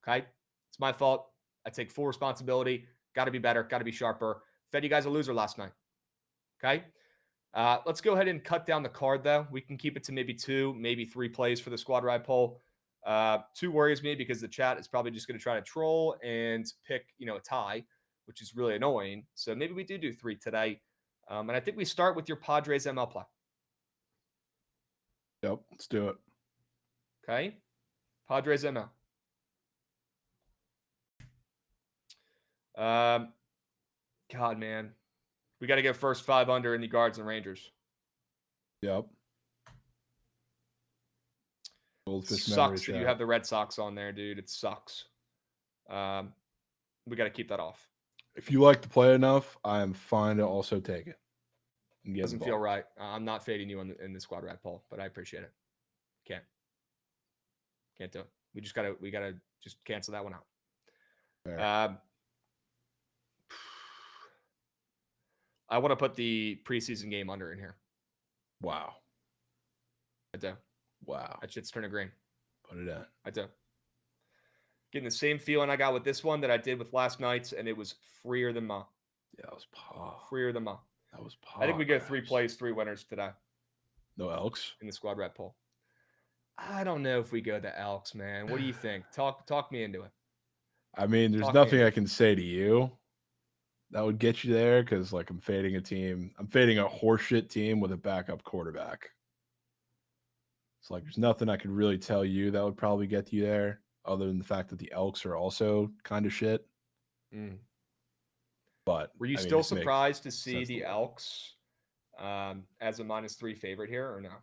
Okay? It's my fault. I take full responsibility. Got to be better. Got to be sharper. Fed you guys a loser last night. Okay? Let's go ahead and cut down the card, though. We can keep it to maybe 2, maybe 3 plays for the squad ride poll. 2 worries me because the chat is probably just going to try to troll and pick, a tie, which is really annoying. So maybe we do 3 today. And I think we start with your Padres ML play. Yep, let's do it. Okay? Padres ML. God, man. We got to get first 5 under in the Guards and Rangers. Yep. Sucks that you have the Red Sox on there, dude. It sucks. We got to keep that off. If you like to play enough, I am fine to also take it. Doesn't feel right. I'm not fading you in the squad ride poll, but I appreciate it. Can't do it. We gotta just cancel that one out. I want to put the preseason game under in here. Wow. I do. Wow. That shit's turning green. Put it in. I do. Getting the same feeling I got with this one that I did with last night's, and it was freer than ma. Yeah, that was paw. Freer than ma. That was paw. I think we get 3 plays, 3 winners today. No Elks? In the squad rep poll. I don't know if we go the Elks, man. What do you think? Talk me into it. I mean, there's nothing I can say to you that would get you there because, I'm fading a team. I'm fading a horseshit team with a backup quarterback. It's there's nothing I could really tell you that would probably get you there other than the fact that the Elks are also kind of shit. But were you still surprised to see the Elks as a -3 favorite here or no?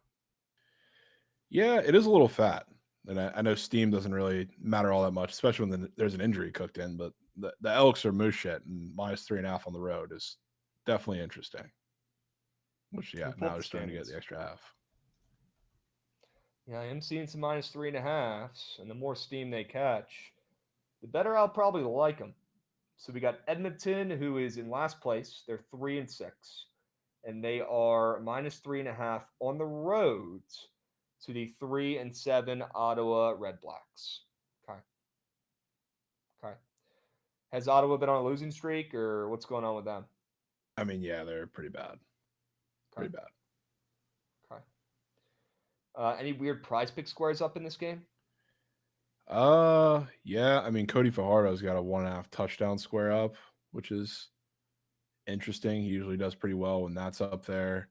Yeah, it is a little fat. And I know steam doesn't really matter all that much, especially when there's an injury cooked in. But the Elks are moose shit, and -3.5 on the road is definitely interesting. Which, now they're starting to get the extra half. Yeah, I am seeing some -3.5s, and the more steam they catch, the better I'll probably like them. So we got Edmonton, who is in last place. They're 3-6, and they are -3.5 on the road to the 3-7 Ottawa Red Blacks. Okay. Has Ottawa been on a losing streak, or what's going on with them? I mean, yeah, they're pretty bad. Pretty bad. Okay. Any weird prize pick squares up in this game? Yeah. I mean, Cody Fajardo's got a 1.5 touchdown square up, which is interesting. He usually does pretty well when that's up there.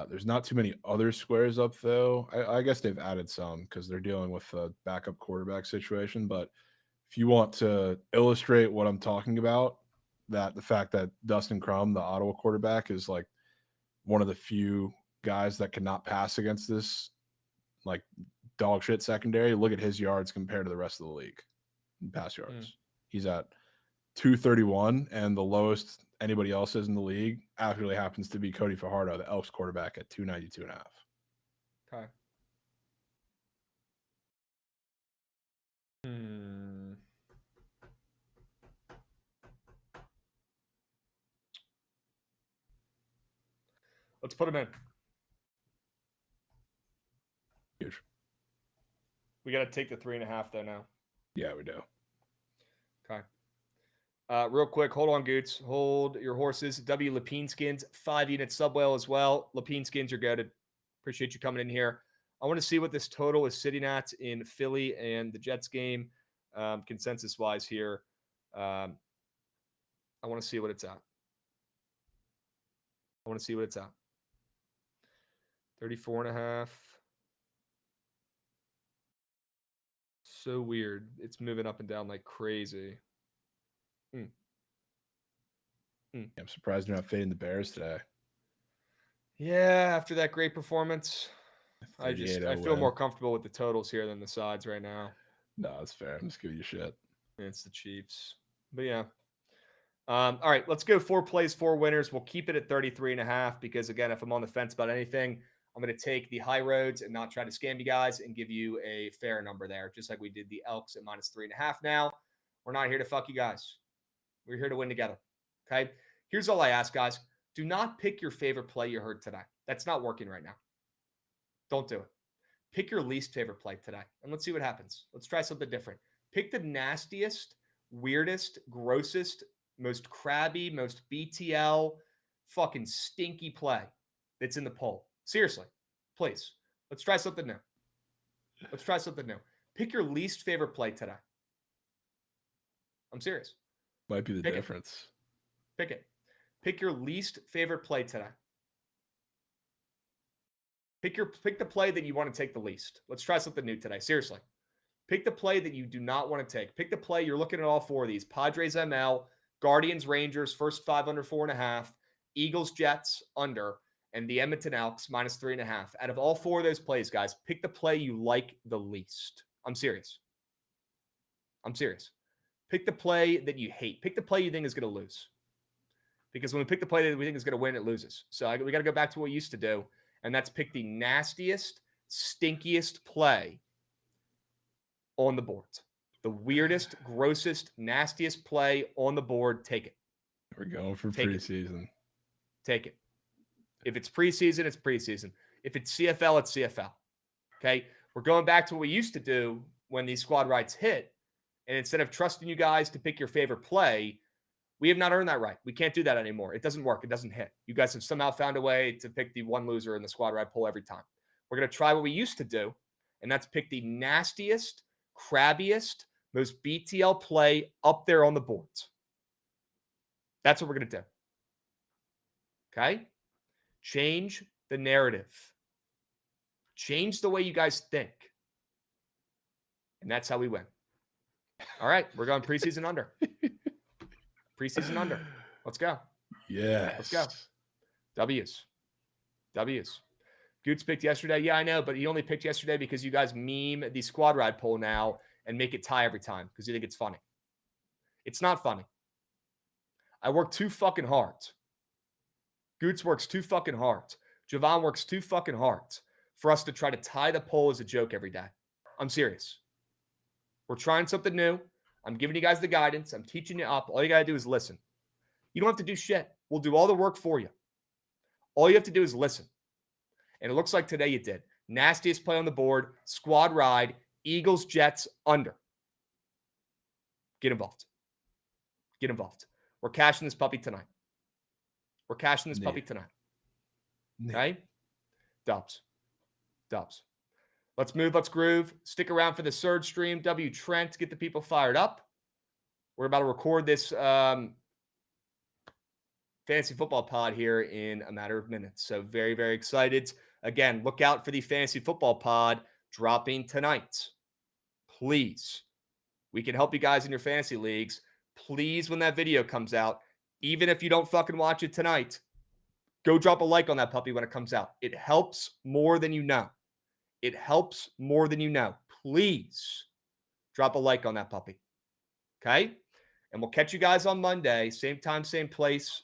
There's not too many other squares up, though. I guess they've added some because they're dealing with the backup quarterback situation. But if you want to illustrate what I'm talking about, that the fact that Dustin Crum, the Ottawa quarterback, is like one of the few guys that cannot pass against this like dog shit secondary. Look at his yards compared to the rest of the league in pass yards. He's at 231, and the lowest anybody else is in the league actually happens to be Cody Fajardo, the Elks quarterback, at 292.5. Okay. Let's put him in. Huge. We got to take the 3.5 though now. Yeah, we do. Okay. Real quick, hold on, Goots. Hold your horses. W. Lapine Skins, 5-unit sub whale as well. Lapine Skins, you're good. Appreciate you coming in here. I want to see what this total is sitting at in Philly and the Jets game, consensus-wise here. I want to see what it's at. 34.5. So weird. It's moving up and down like crazy. I'm surprised you're not fading the Bears today. Yeah, after that great performance, I feel win. more comfortable with the totals here than the sides right now. No, that's fair. I'm just giving you shit. It's the Chiefs. But yeah. All right, let's go 4 plays, 4 winners. We'll keep it at 33.5 because, again, if I'm on the fence about anything, I'm going to take the high roads and not try to scam you guys and give you a fair number there, just like we did the Elks at -3.5 now. We're not here to fuck you guys. We're here to win together. Okay? Here's all I ask, guys. Do not pick your favorite play you heard today. That's not working right now. Don't do it. Pick your least favorite play today, and let's see what happens. Let's try something different. Pick the nastiest, weirdest, grossest, most crabby, most BTL, fucking stinky play that's in the poll. Seriously, please. Let's try something new. Pick your least favorite play today. I'm serious. Might be the difference. Pick it. Pick your least favorite play today. Pick the play that you want to take the least. Let's try something new today. Seriously. Pick the play that you do not want to take. Pick the play. You're looking at all 4 of these. Padres ML, Guardians Rangers, first 5 under 4.5, Eagles Jets under, and the Edmonton Elks -3.5. Out of all 4 of those plays, guys, pick the play you like the least. I'm serious. Pick the play that you hate. Pick the play you think is going to lose. Because when we pick the play that we think is going to win, it loses. So we got to go back to what we used to do, and that's pick the nastiest, stinkiest play on the board. The weirdest, grossest, nastiest play on the board, take it. We're going for preseason. Take it. If it's preseason, it's preseason. If it's CFL, it's CFL. Okay? We're going back to what we used to do when these squad rights hit, and instead of trusting you guys to pick your favorite play, we have not earned that right. We can't do that anymore. It doesn't work. It doesn't hit. You guys have somehow found a way to pick the one loser in the squad ride poll every time. We're going to try what we used to do, and that's pick the nastiest, crabbiest, most BTL play up there on the boards. That's what we're going to do. Okay? Change the narrative. Change the way you guys think. And that's how we win. All right, we're going preseason under. Preseason under. Let's go. Yeah. Let's go. W's. Goots picked yesterday. Yeah, I know, but he only picked yesterday because you guys meme the squad ride poll now and make it tie every time because you think it's funny. It's not funny. I work too fucking hard. Goots works too fucking hard. Jovan works too fucking hard for us to try to tie the poll as a joke every day. I'm serious. We're trying something new. I'm giving you guys the guidance. I'm teaching you up. All you got to do is listen. You don't have to do shit. We'll do all the work for you. All you have to do is listen. And it looks like today you did. Nastiest play on the board, squad ride, Eagles, Jets, under. Get involved. Get involved. We're cashing this puppy tonight. Okay? Dubs. Let's move, let's groove. Stick around for the Surge stream. Trent, get the people fired up. We're about to record this fantasy football pod here in a matter of minutes. So very, very excited. Again, look out for the fantasy football pod dropping tonight. Please. We can help you guys in your fantasy leagues. Please, when that video comes out, even if you don't fucking watch it tonight, go drop a like on that puppy when it comes out. It helps more than you know. It helps more than you know. Please drop a like on that puppy. Okay? And we'll catch you guys on Monday. Same time, same place.